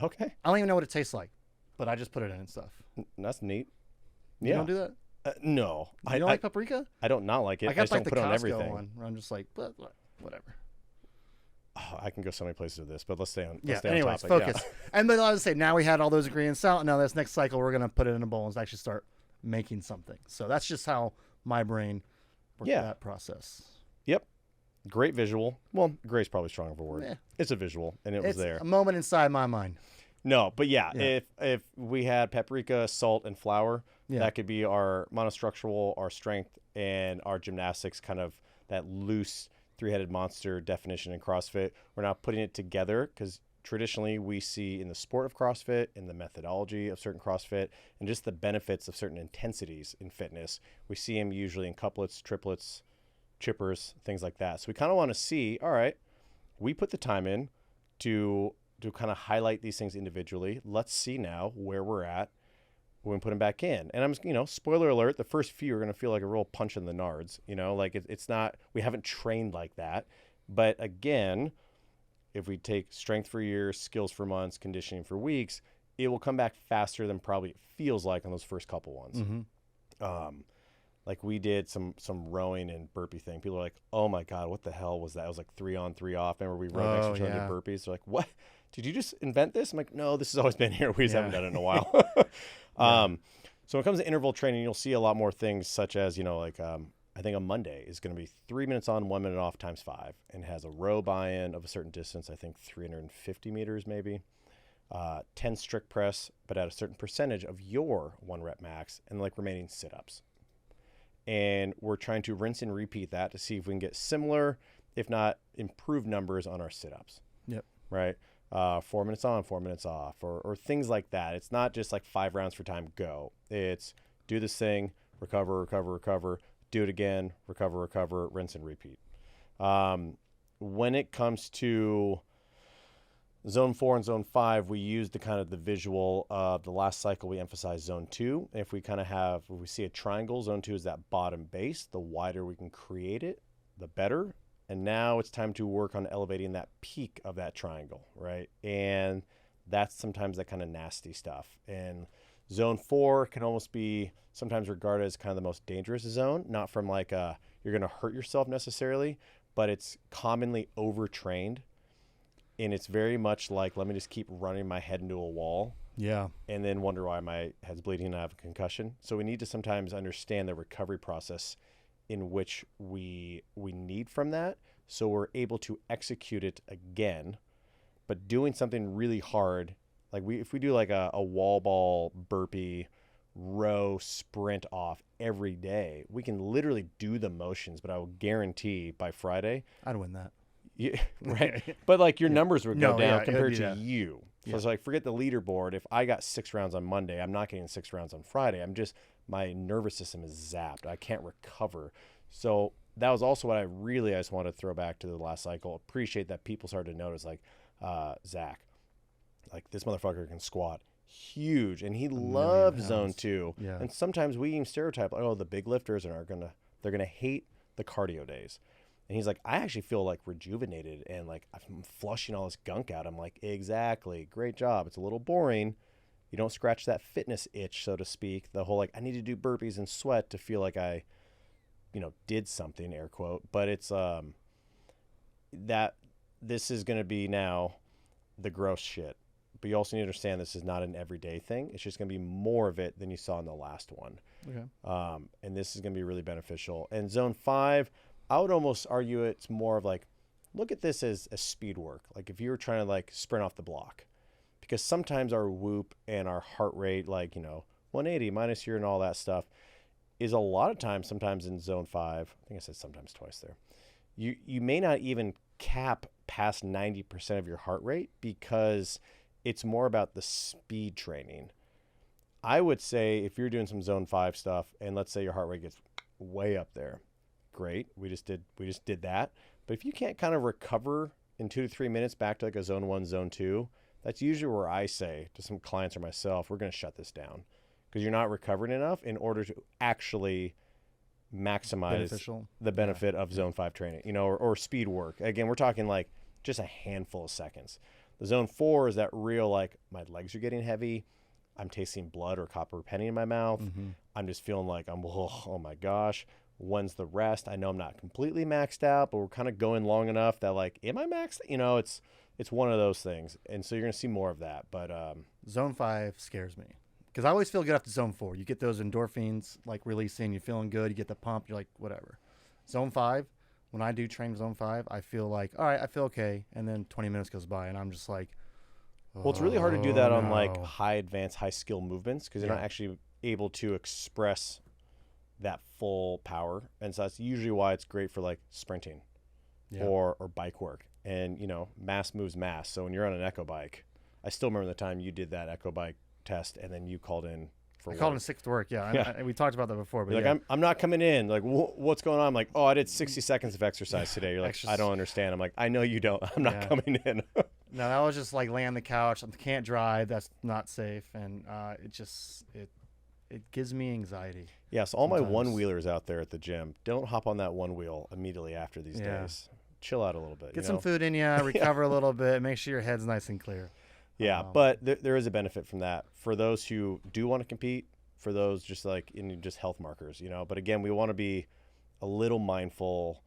Okay. I don't even know what it tastes like, but I just put it in and stuff. That's neat. You Yeah. don't do that? No. You don't like paprika? I don't not like it. I I got just like don't the put it on Costco everything. one where I'm just like, whatever. Oh, I can go so many places with this, but let's stay on. Yeah. Stay on Anyways, topic. focus. And then I was say now we had all those ingredients out. Now this next cycle we're gonna put it in a bowl and actually start making something. So that's just how my brain works that process. Yep. Great visual. Well, great's probably strong of a word. Yeah. It's a visual, and it was there. A moment inside my mind. No, but yeah, if we had paprika, salt, and flour, that could be our monostructural, our strength, and our gymnastics, kind of that loose three-headed monster definition in CrossFit. We're not putting it together because traditionally we see in the sport of CrossFit, in the methodology of certain CrossFit, and just the benefits of certain intensities in fitness, we see them usually in couplets, triplets, chippers, things like that. So we kind of want to see, all right, we put the time in to kind of highlight these things individually. Let's see now where we're at when we put them back in. And I'm, spoiler alert, the first few are going to feel like a real punch in the nards, like it's not, we haven't trained like that. But again, if we take strength for years, skills for months, conditioning for weeks, it will come back faster than probably it feels like on those first couple ones. Mm-hmm. Like we did some rowing and burpee thing. People are like, oh my God, what the hell was that? It was like 3 on 3 off. Remember we rowed next to each other and did burpees? They're like, what? Did you just invent this? I'm like, no, this has always been here. We just haven't done it in a while. So when it comes to interval training, you'll see a lot more things such as, I think a Monday is going to be 3 minutes on, 1 minute off times 5 and has a row buy-in of a certain distance, I think 350 meters maybe, 10 strict press, but at a certain percentage of your 1 rep max and like remaining sit-ups. And we're trying to rinse and repeat that to see if we can get similar, if not improved numbers on our sit-ups. Yep. Right? 4 minutes on, 4 minutes off, or things like that. It's not just like 5 rounds for time, go. It's do this thing, recover, do it again, recover, rinse and repeat. When it comes to zone 4 and zone 5, we use the kind of the visual of the last cycle. We emphasize zone 2. If we kind of if we see a triangle, zone 2 is that bottom base. The wider we can create it, the better. And now it's time to work on elevating that peak of that triangle, right? And that's sometimes that kind of nasty stuff. And zone 4 can almost be sometimes regarded as kind of the most dangerous zone, not from like you're going to hurt yourself necessarily, but it's commonly overtrained. And it's very much like, let me just keep running my head into a wall. Yeah. And then wonder why my head's bleeding and I have a concussion. So we need to sometimes understand the recovery process in which we need from that, so we're able to execute it again, but doing something really hard, like if we do like a wall ball burpee row sprint off every day. We can literally do the motions, but I will guarantee by Friday, I'd win that. right? But like your numbers would go No, down yeah, compared it'd be to that. you. So Yeah. it's like, forget the leaderboard. If I got 6 rounds on Monday, I'm not getting 6 rounds on Friday. My nervous system is zapped. I can't recover. So that was also what I just wanted to throw back to the last cycle. Appreciate that people started to notice, like, Zach, like this motherfucker can squat huge, and he million loves zone pounds. 2. Yeah. And sometimes we even stereotype, like, oh, the big lifters they're gonna hate the cardio days. And he's like, I actually feel like rejuvenated and like I'm flushing all this gunk out. I'm like, exactly, great job. It's a little boring. You don't scratch that fitness itch, so to speak. The whole like I need to do burpees and sweat to feel like I, did something, air quote. But it's that this is gonna be now the gross shit. But you also need to understand this is not an everyday thing. It's just going to be more of it than you saw in the last one. Okay. And this is going to be really beneficial. And zone 5, I would almost argue it's more of like, look at this as speed work. Like if you were trying to like sprint off the block, because sometimes our whoop and our heart rate, like, 180 minus here and all that stuff is a lot of times, sometimes in zone 5, I think I said sometimes twice there. You may not even cap past 90% of your heart rate because it's more about the speed training. I would say if you're doing some zone 5 stuff and let's say your heart rate gets way up there, great. We just did that. But if you can't kind of recover in 2 to 3 minutes back to like a zone 1, zone 2, that's usually where I say to some clients or myself, we're going to shut this down because you're not recovering enough in order to actually maximize the benefit of zone 5 training, or speed work. Again, we're talking like just a handful of seconds. The zone 4 is that real, like, my legs are getting heavy. I'm tasting blood or copper penny in my mouth. Mm-hmm. I'm just feeling like oh my gosh, when's the rest? I know I'm not completely maxed out, but we're kind of going long enough that like, am I maxed? It's one of those things. And so you're going to see more of that. But Zone 5 scares me because I always feel good after zone 4. You get those endorphins like releasing, you're feeling good, you get the pump, you're like, whatever. Zone 5, when I do train zone 5, I feel like, all right, I feel okay. And then 20 minutes goes by and I'm just like, well, it's really hard to do that on like no. high advanced, high skill movements because you're not actually able to express that full power. And so that's usually why it's great for like sprinting or bike work. And, mass moves mass. So when you're on an echo bike, I still remember the time you did that echo bike test and then you called in for work. Called in sick to work, yeah. We talked about that before. But you're like, I'm not coming in. Like, what's going on? I'm like, oh, I did 60 seconds of exercise today. You're like, I don't understand. I'm like, I know you don't. I'm not coming in. No, that was just like laying on the couch. I can't drive. That's not safe. And it gives me anxiety. Yeah, so all my one-wheelers out there at the gym, don't hop on that one wheel immediately after these days. Chill out a little bit. Get some food in you, recover a little bit, make sure your head's nice and clear. Yeah, but there is a benefit from that for those who do want to compete, for those just like in just health markers, But again, we want to be a little mindful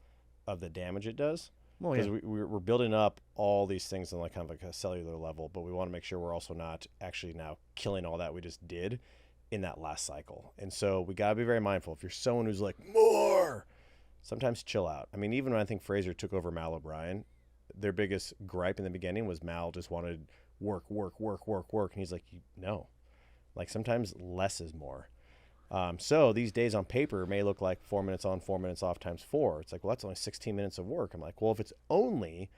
of the damage it does. Because we're building up all these things on like kind of like a cellular level, but we want to make sure we're also not actually now killing all that we just did in that last cycle. And so we got to be very mindful. If you're someone who's like, more, sometimes chill out. I mean, even when I think Fraser took over Mal O'Brien, their biggest gripe in the beginning was Mal just wanted work. And he's like, no, like sometimes less is more. So these days on paper may look like 4 minutes on, 4 minutes off times 4. It's like, well, that's only 16 minutes of work. I'm like, well, if it's only,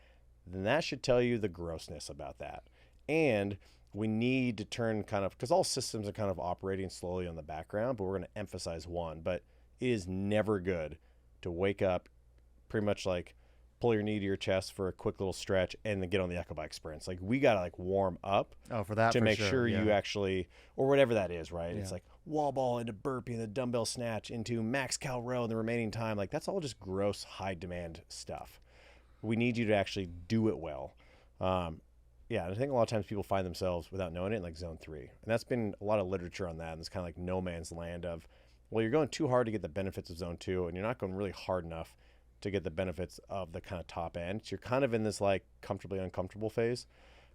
then that should tell you the grossness about that. And we need to turn kind of, because all systems are kind of operating slowly on the background, but we're going to emphasize one. But it is never good to wake up pretty much like pull your knee to your chest for a quick little stretch and then get on the echo bike sprints. Like we got to like warm up for that to for make sure you actually, or whatever that is, right? Yeah. It's like wall ball into burpee, the dumbbell snatch into max cal row in the remaining time. Like that's all just gross high demand stuff. We need you to actually do it well. Yeah, I think a lot of times people find themselves without knowing it in like zone 3. And that's been a lot of literature on that. And it's kind of like no man's land of, well, you're going too hard to get the benefits of zone 2 and you're not going really hard enough to get the benefits of the kind of top end. So you're kind of in this like comfortably uncomfortable phase.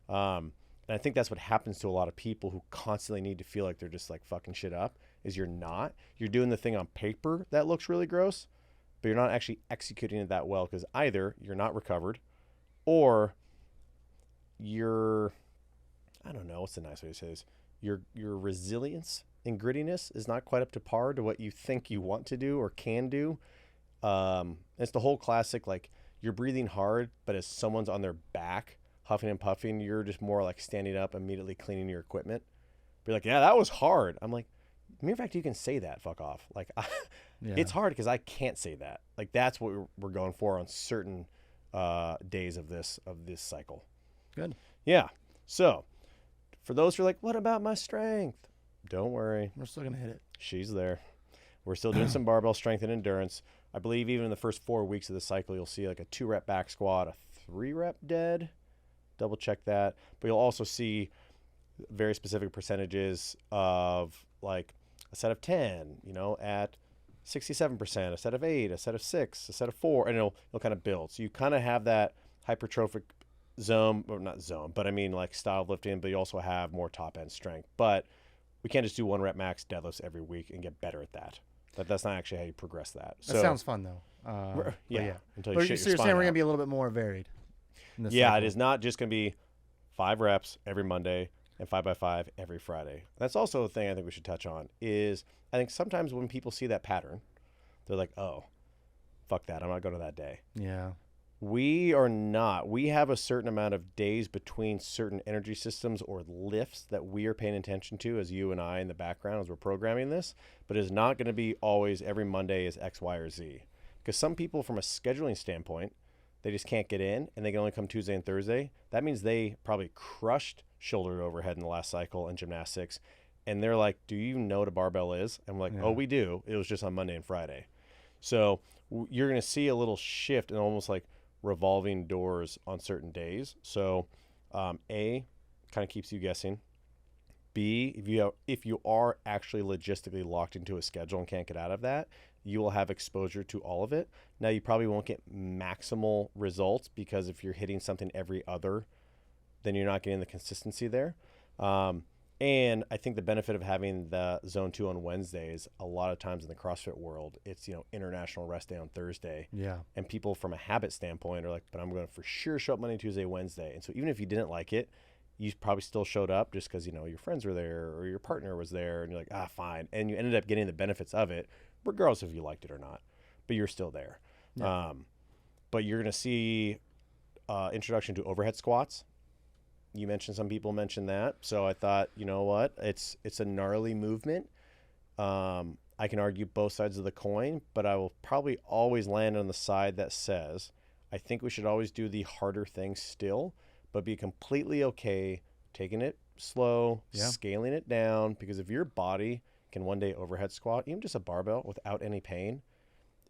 And I think that's what happens to a lot of people who constantly need to feel like they're just like fucking shit up is you're not. You're doing the thing on paper that looks really gross, but you're not actually executing it that well because either you're not recovered or you're, I don't know, what's the nice way to say this? your resilience and grittiness is not quite up to par to what you think you want to do or can do. It's the whole classic, like, you're breathing hard, but as someone's on their back, huffing and puffing, you're just more like standing up, immediately cleaning your equipment. Be like, yeah, that was hard. I'm like, mere fact you can say that, fuck off. Like, it's hard because I can't say that. Like, that's what we're going for on certain days of this cycle. Good. Yeah. So, for those who are like, what about my strength? Don't worry. We're still going to hit it. She's there. We're still doing some barbell strength and endurance. I believe even in the first 4 weeks of the cycle, you'll see like a 2-rep back squat, a 3-rep dead. Double check that. But you'll also see very specific percentages of like a set of 10, at 67%, a set of 8, a set of 6, a set of 4, and it'll kind of build. So you kind of have that hypertrophic zone, or not zone, but I mean like style of lifting, but you also have more top end strength. But we can't just do 1 rep max deadlifts every week and get better at that. That's not actually how you progress that. That sounds fun though. Yeah. Until you but shit so your you're spine saying we're out. going to be a little bit more varied. Yeah, it is not just going to be 5 reps every Monday and 5x5 every Friday. That's also a thing I think we should touch on is I think sometimes when people see that pattern, they're like, oh, fuck that. I'm not going to that day. Yeah. We are not. We have a certain amount of days between certain energy systems or lifts that we are paying attention to as you and I in the background as we're programming this, but it's not going to be always every Monday is X, Y, or Z. Because some people from a scheduling standpoint, they just can't get in and they can only come Tuesday and Thursday. That means they probably crushed shoulder to overhead in the last cycle and gymnastics. And they're like, do you know what a barbell is? I'm like, oh, we do. It was just on Monday and Friday. So you're going to see a little shift and almost like revolving doors on certain days. So A, kind of keeps you guessing. B, if you are actually logistically locked into a schedule and can't get out of that, you will have exposure to all of it. Now, you probably won't get maximal results because if you're hitting something every other, then you're not getting the consistency there. And I think the benefit of having the Zone 2 on Wednesdays, a lot of times in the CrossFit world, it's, International Rest Day on Thursday. Yeah. And people from a habit standpoint are like, but I'm going to for sure show up Monday, Tuesday, Wednesday. And so even if you didn't like it, you probably still showed up just because, your friends were there or your partner was there and you're like, fine. And you ended up getting the benefits of it, regardless if you liked it or not, but you're still there. Yeah. But you're going to see introduction to overhead squats. You mentioned some people mentioned that. So I thought, you know what? It's a gnarly movement. I can argue both sides of the coin, but I will probably always land on the side that says, I think we should always do the harder things still, but be completely okay taking it slow, scaling it down, because if your body can one day overhead squat, even just a barbell without any pain,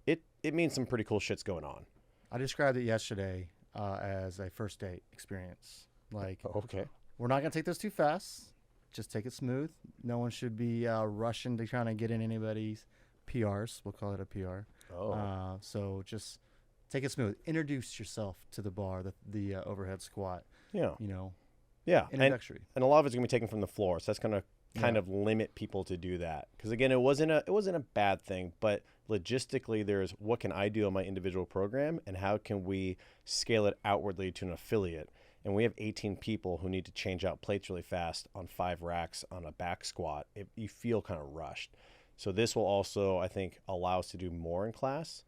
it means some pretty cool shit's going on. I described it yesterday as a first date experience. Like, okay, we're not going to take this too fast. Just take it smooth. No one should be rushing to trying to get in anybody's PRs. We'll call it a PR. Oh. So just take it smooth. Introduce yourself to the bar, the overhead squat. Yeah. Yeah. Introductory. And a lot of it's going to be taken from the floor. So that's going to kind of limit people to do that. Because again, it wasn't a bad thing, but logistically there's what can I do on my individual program and how can we scale it outwardly to an affiliate. And we have 18 people who need to change out plates really fast on 5 racks on a back squat. You feel kind of rushed. So this will also, I think, allow us to do more in class.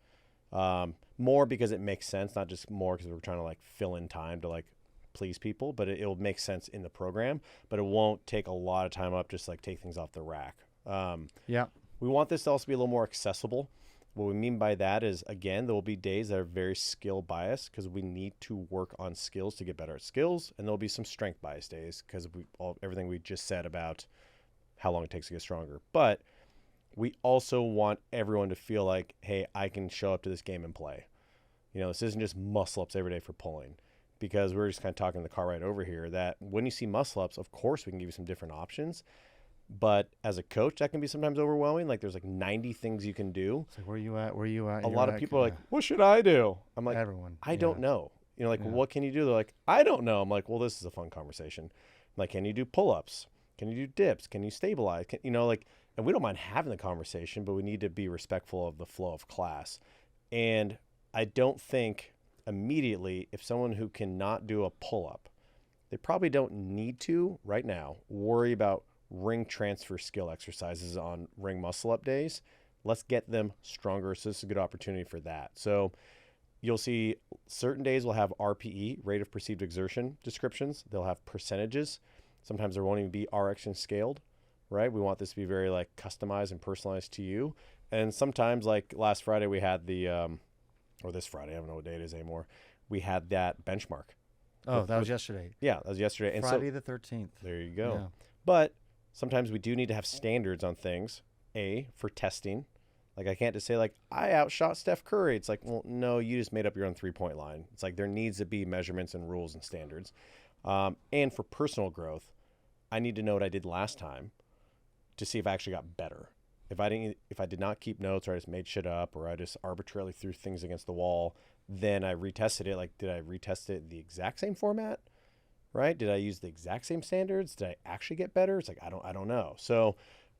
More because it makes sense, not just more because we're trying to like fill in time to like please people, but it'll make sense in the program, but it won't take a lot of time up, just like take things off the rack. We want this to also be a little more accessible. What we mean by that is, again, there will be days that are very skill biased because we need to work on skills to get better at skills. And there'll be some strength bias days because of everything we just said about how long it takes to get stronger. But we also want everyone to feel like, hey, I can show up to this game and play. This isn't just muscle ups every day for pulling, because we're just kind of talking in the car right over here that when you see muscle ups, of course we can give you some different options. But as a coach, that can be sometimes overwhelming. Like there's like 90 things you can do. It's like, where you at? Where you at? A lot of people are like, what should I do? I'm like, everyone. I don't know. What can you do? They're like, I don't know. I'm like, well, this is a fun conversation. I'm like, can you do pull-ups? Can you do dips? Can you stabilize? And we don't mind having the conversation, but we need to be respectful of the flow of class. And I don't think immediately if someone who cannot do a pull-up, they probably don't need to right now worry about ring transfer skill exercises on ring muscle up days. Let's get them stronger. So this is a good opportunity for that. So you'll see certain days will have RPE, rate of perceived exertion descriptions. They'll have percentages. Sometimes there won't even be RX and scaled, right? We want this to be very like customized and personalized to you. And sometimes like last Friday we had the, or this Friday, I don't know what day it is anymore. We had that benchmark. Oh, that was yesterday. Yeah, that was yesterday. And Friday the 13th. There you go. Yeah. But sometimes we do need to have standards on things. For testing. Like I can't just say like, I outshot Steph Curry. It's like, well, no, you just made up your own 3-point line. It's like there needs to be measurements and rules and standards. And for personal growth, I need to know what I did last time to see if I actually got better. If I did not keep notes, or I just made shit up, or I just arbitrarily threw things against the wall, then I retested it. Like, did I retest it in the exact same format? Right? Did I use the exact same standards? Did I actually get better? It's like, I don't know. So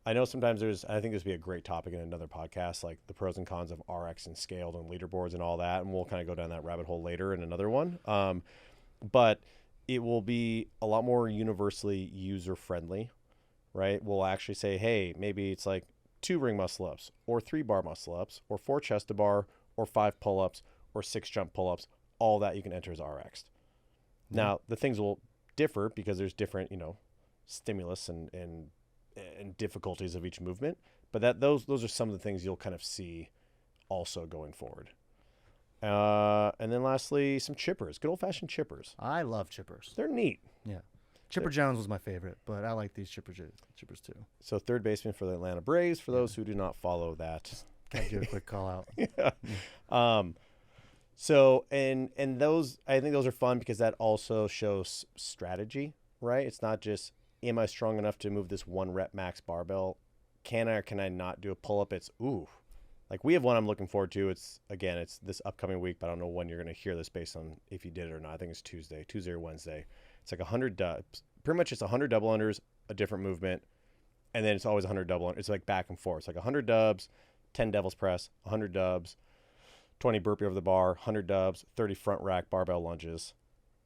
I know sometimes I think this would be a great topic in another podcast, like the pros and cons of RX and scaled and leaderboards and all that. And we'll kind of go down that rabbit hole later in another one. But it will be a lot more universally user friendly, right? We'll actually say, hey, maybe it's like 2 ring muscle ups, or 3 bar muscle ups, or 4 chest to bar, or 5 pull ups, or 6 jump pull ups. All that you can enter as RX. Now the things will differ because there's different, stimulus and difficulties of each movement. But those are some of the things you'll kind of see also going forward. And then lastly, some chippers, good old fashioned chippers. I love chippers. They're neat. Yeah. Chipper Jones was my favorite, but I like these chippers too. So third baseman for the Atlanta Braves, for those who do not follow that. Can I do a quick call out? Yeah. So, and those, I think those are fun because that also shows strategy, right? It's not just, am I strong enough to move this 1 rep max barbell? Can I or can I not do a pull-up? It's, like we have one I'm looking forward to. It's this upcoming week, but I don't know when you're going to hear this based on if you did it or not. I think it's Tuesday or Wednesday. It's like 100 dubs. Pretty much it's 100 double unders, a different movement, and then it's always 100 double unders. It's like back and forth. It's like 100 dubs, 10 devil's press, 100 dubs, 20 burpee over the bar, 100 dubs, 30 front rack barbell lunges,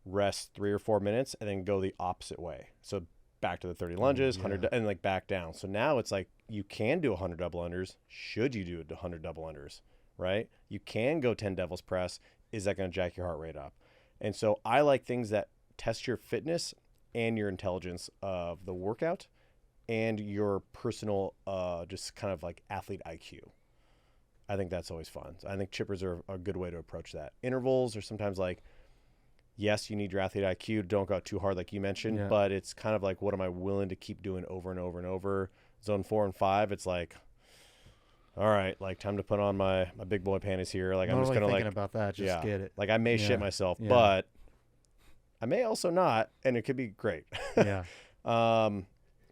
rest 3 or 4 minutes, and then go the opposite way. So back to the 30 lunges, 100, and like back down. So now it's like you can do 100 double unders. Should you do 100 double unders, right? You can go 10 devil's press. Is that going to jack your heart rate up? And so I like things that test your fitness and your intelligence of the workout and your personal, just kind of like athlete IQ. I think that's always fun. So I think chippers are a good way to approach that. Intervals are sometimes like, yes, you need your athlete IQ. Don't go too hard like you mentioned, but it's kind of like, what am I willing to keep doing over and over and over? Zone 4 and 5, it's like, all right, like time to put on my big boy panties here. Like I'm just gonna thinking about that. Just get it. Like I may shit myself, but I may also not, and it could be great. Yeah.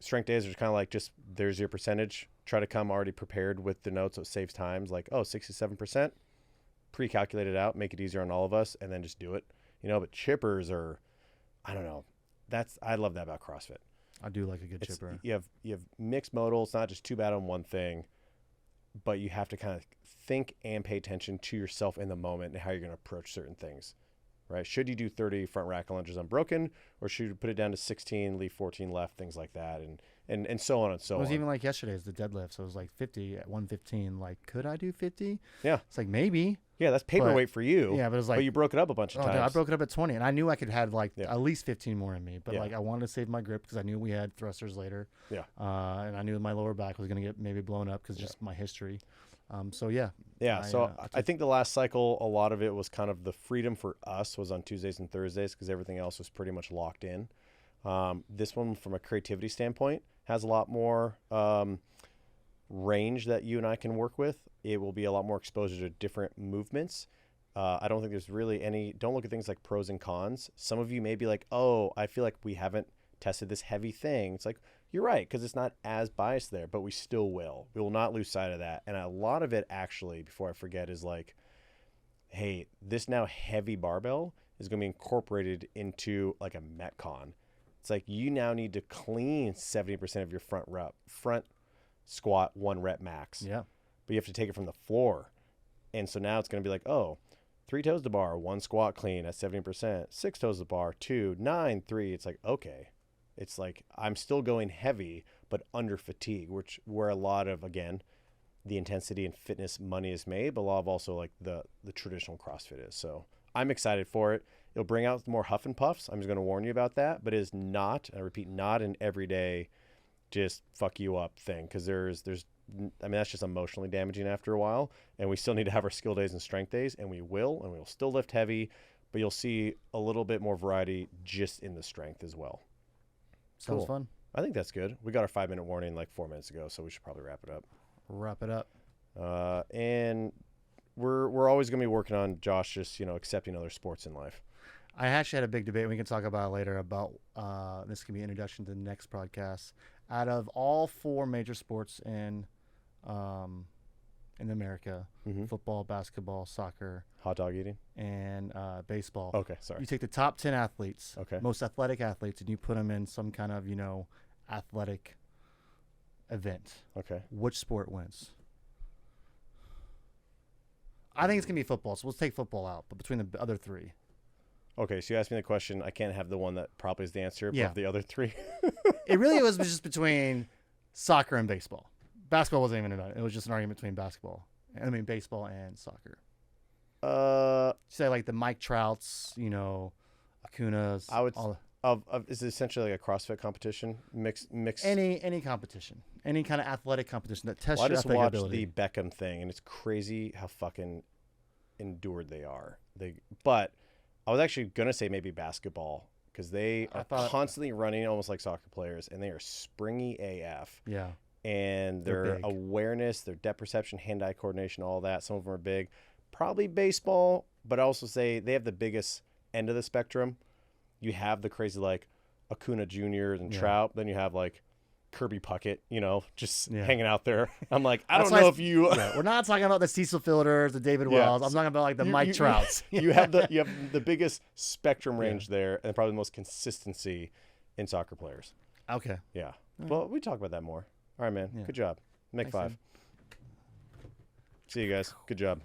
Strength days are kind of like just there's your percentage. Try to come already prepared with the notes, so it saves times. Like 67%, pre-calculate it out, make it easier on all of us, and then just do it. But chippers are, I don't know. I love that about CrossFit. I do like a good chipper. You have mixed modal. It's not just too bad on one thing, but you have to kind of think and pay attention to yourself in the moment and how you're going to approach certain things, right? Should you do 30 front rack lunges unbroken, or should you put it down to 16, leave 14 left, things like that, and so on and so on. It was even like yesterday's the deadlift, so it was like 50 at 115. Like, could I do 50? Yeah. It's like maybe. Yeah, that's paperweight for you. Yeah, but it was like, but you broke it up a bunch of times. I broke it up at 20, and I knew I could have like at least 15 more in me. But like I wanted to save my grip because I knew we had thrusters later. Yeah. And I knew my lower back was going to get maybe blown up because just my history. I think the last cycle, a lot of it was kind of the freedom for us was on Tuesdays and Thursdays because everything else was pretty much locked in. This one, from a creativity standpoint, has a lot more range that you and I can work with. It will be a lot more exposure to different movements. I don't think there's really don't look at things like pros and cons. Some of you may be like, oh, I feel like we haven't tested this heavy thing. It's like, you're right, because it's not as biased there, but we still will. We will not lose sight of that. And a lot of it actually, before I forget, is like, hey, this now heavy barbell is going to be incorporated into like a Metcon. It's like you now need to clean 70% of your front squat 1 rep max. Yeah. But you have to take it from the floor. And so now it's going to be like, 3 toes to bar, 1 squat clean at 70%, 6 toes to bar, 2, 9, 3. It's like, okay. It's like I'm still going heavy, but under fatigue, where a lot of, again, the intensity and fitness money is made, but a lot of also like the traditional CrossFit is. So I'm excited for it. It'll bring out more huff and puffs. I'm just going to warn you about that, but it is not, I repeat, not an everyday just fuck you up thing. Cause that's just emotionally damaging after a while. And we still need to have our skill days and strength days, and we will still lift heavy, but you'll see a little bit more variety just in the strength as well. Sounds fun. I think that's good. We got our 5-minute warning like 4 minutes ago, so we should probably wrap it up. Wrap it up. And we're always going to be working on Josh just, accepting other sports in life. I actually had a big debate. We can talk about it later about this can be introduction to the next podcast. Out of all 4 major sports in America, football, basketball, soccer, hot dog eating, and baseball. Okay, sorry. You take the top 10 athletes, okay, most athletic athletes, and you put them in some kind of, athletic event. Okay. Which sport wins? I think it's going to be football, so let's take football out, but between the other 3. Okay, so you asked me the question. I can't have the one that probably is the answer, but of the other 3. It really was just between soccer and baseball. Basketball wasn't even it was just an argument between baseball and soccer. Say like the Mike Trouts, Acuna's. I would is it essentially like a CrossFit competition? Mix any competition. Any kind of athletic competition that tests I your just athletic watched ability. the Beckham thing, and it's crazy how fucking endured they are. But I was actually gonna say maybe basketball, because they are constantly running almost like soccer players, and they are springy AF. Yeah. And their awareness, their depth perception, hand-eye coordination, all that. Some of them are big. Probably baseball, but I also say they have the biggest end of the spectrum. You have the crazy like Acuna Jr. and Trout. Then you have like Kirby Puckett, just hanging out there. I'm like, I don't know if you. We're not talking about the Cecil Fielders, the David Wells. I'm talking about like the Mike Trouts. You have the biggest spectrum range there, and probably the most consistency in soccer players. Okay. Yeah. Well, we talk about that more. All right, man. Good job. Make 5. See you guys. Good job.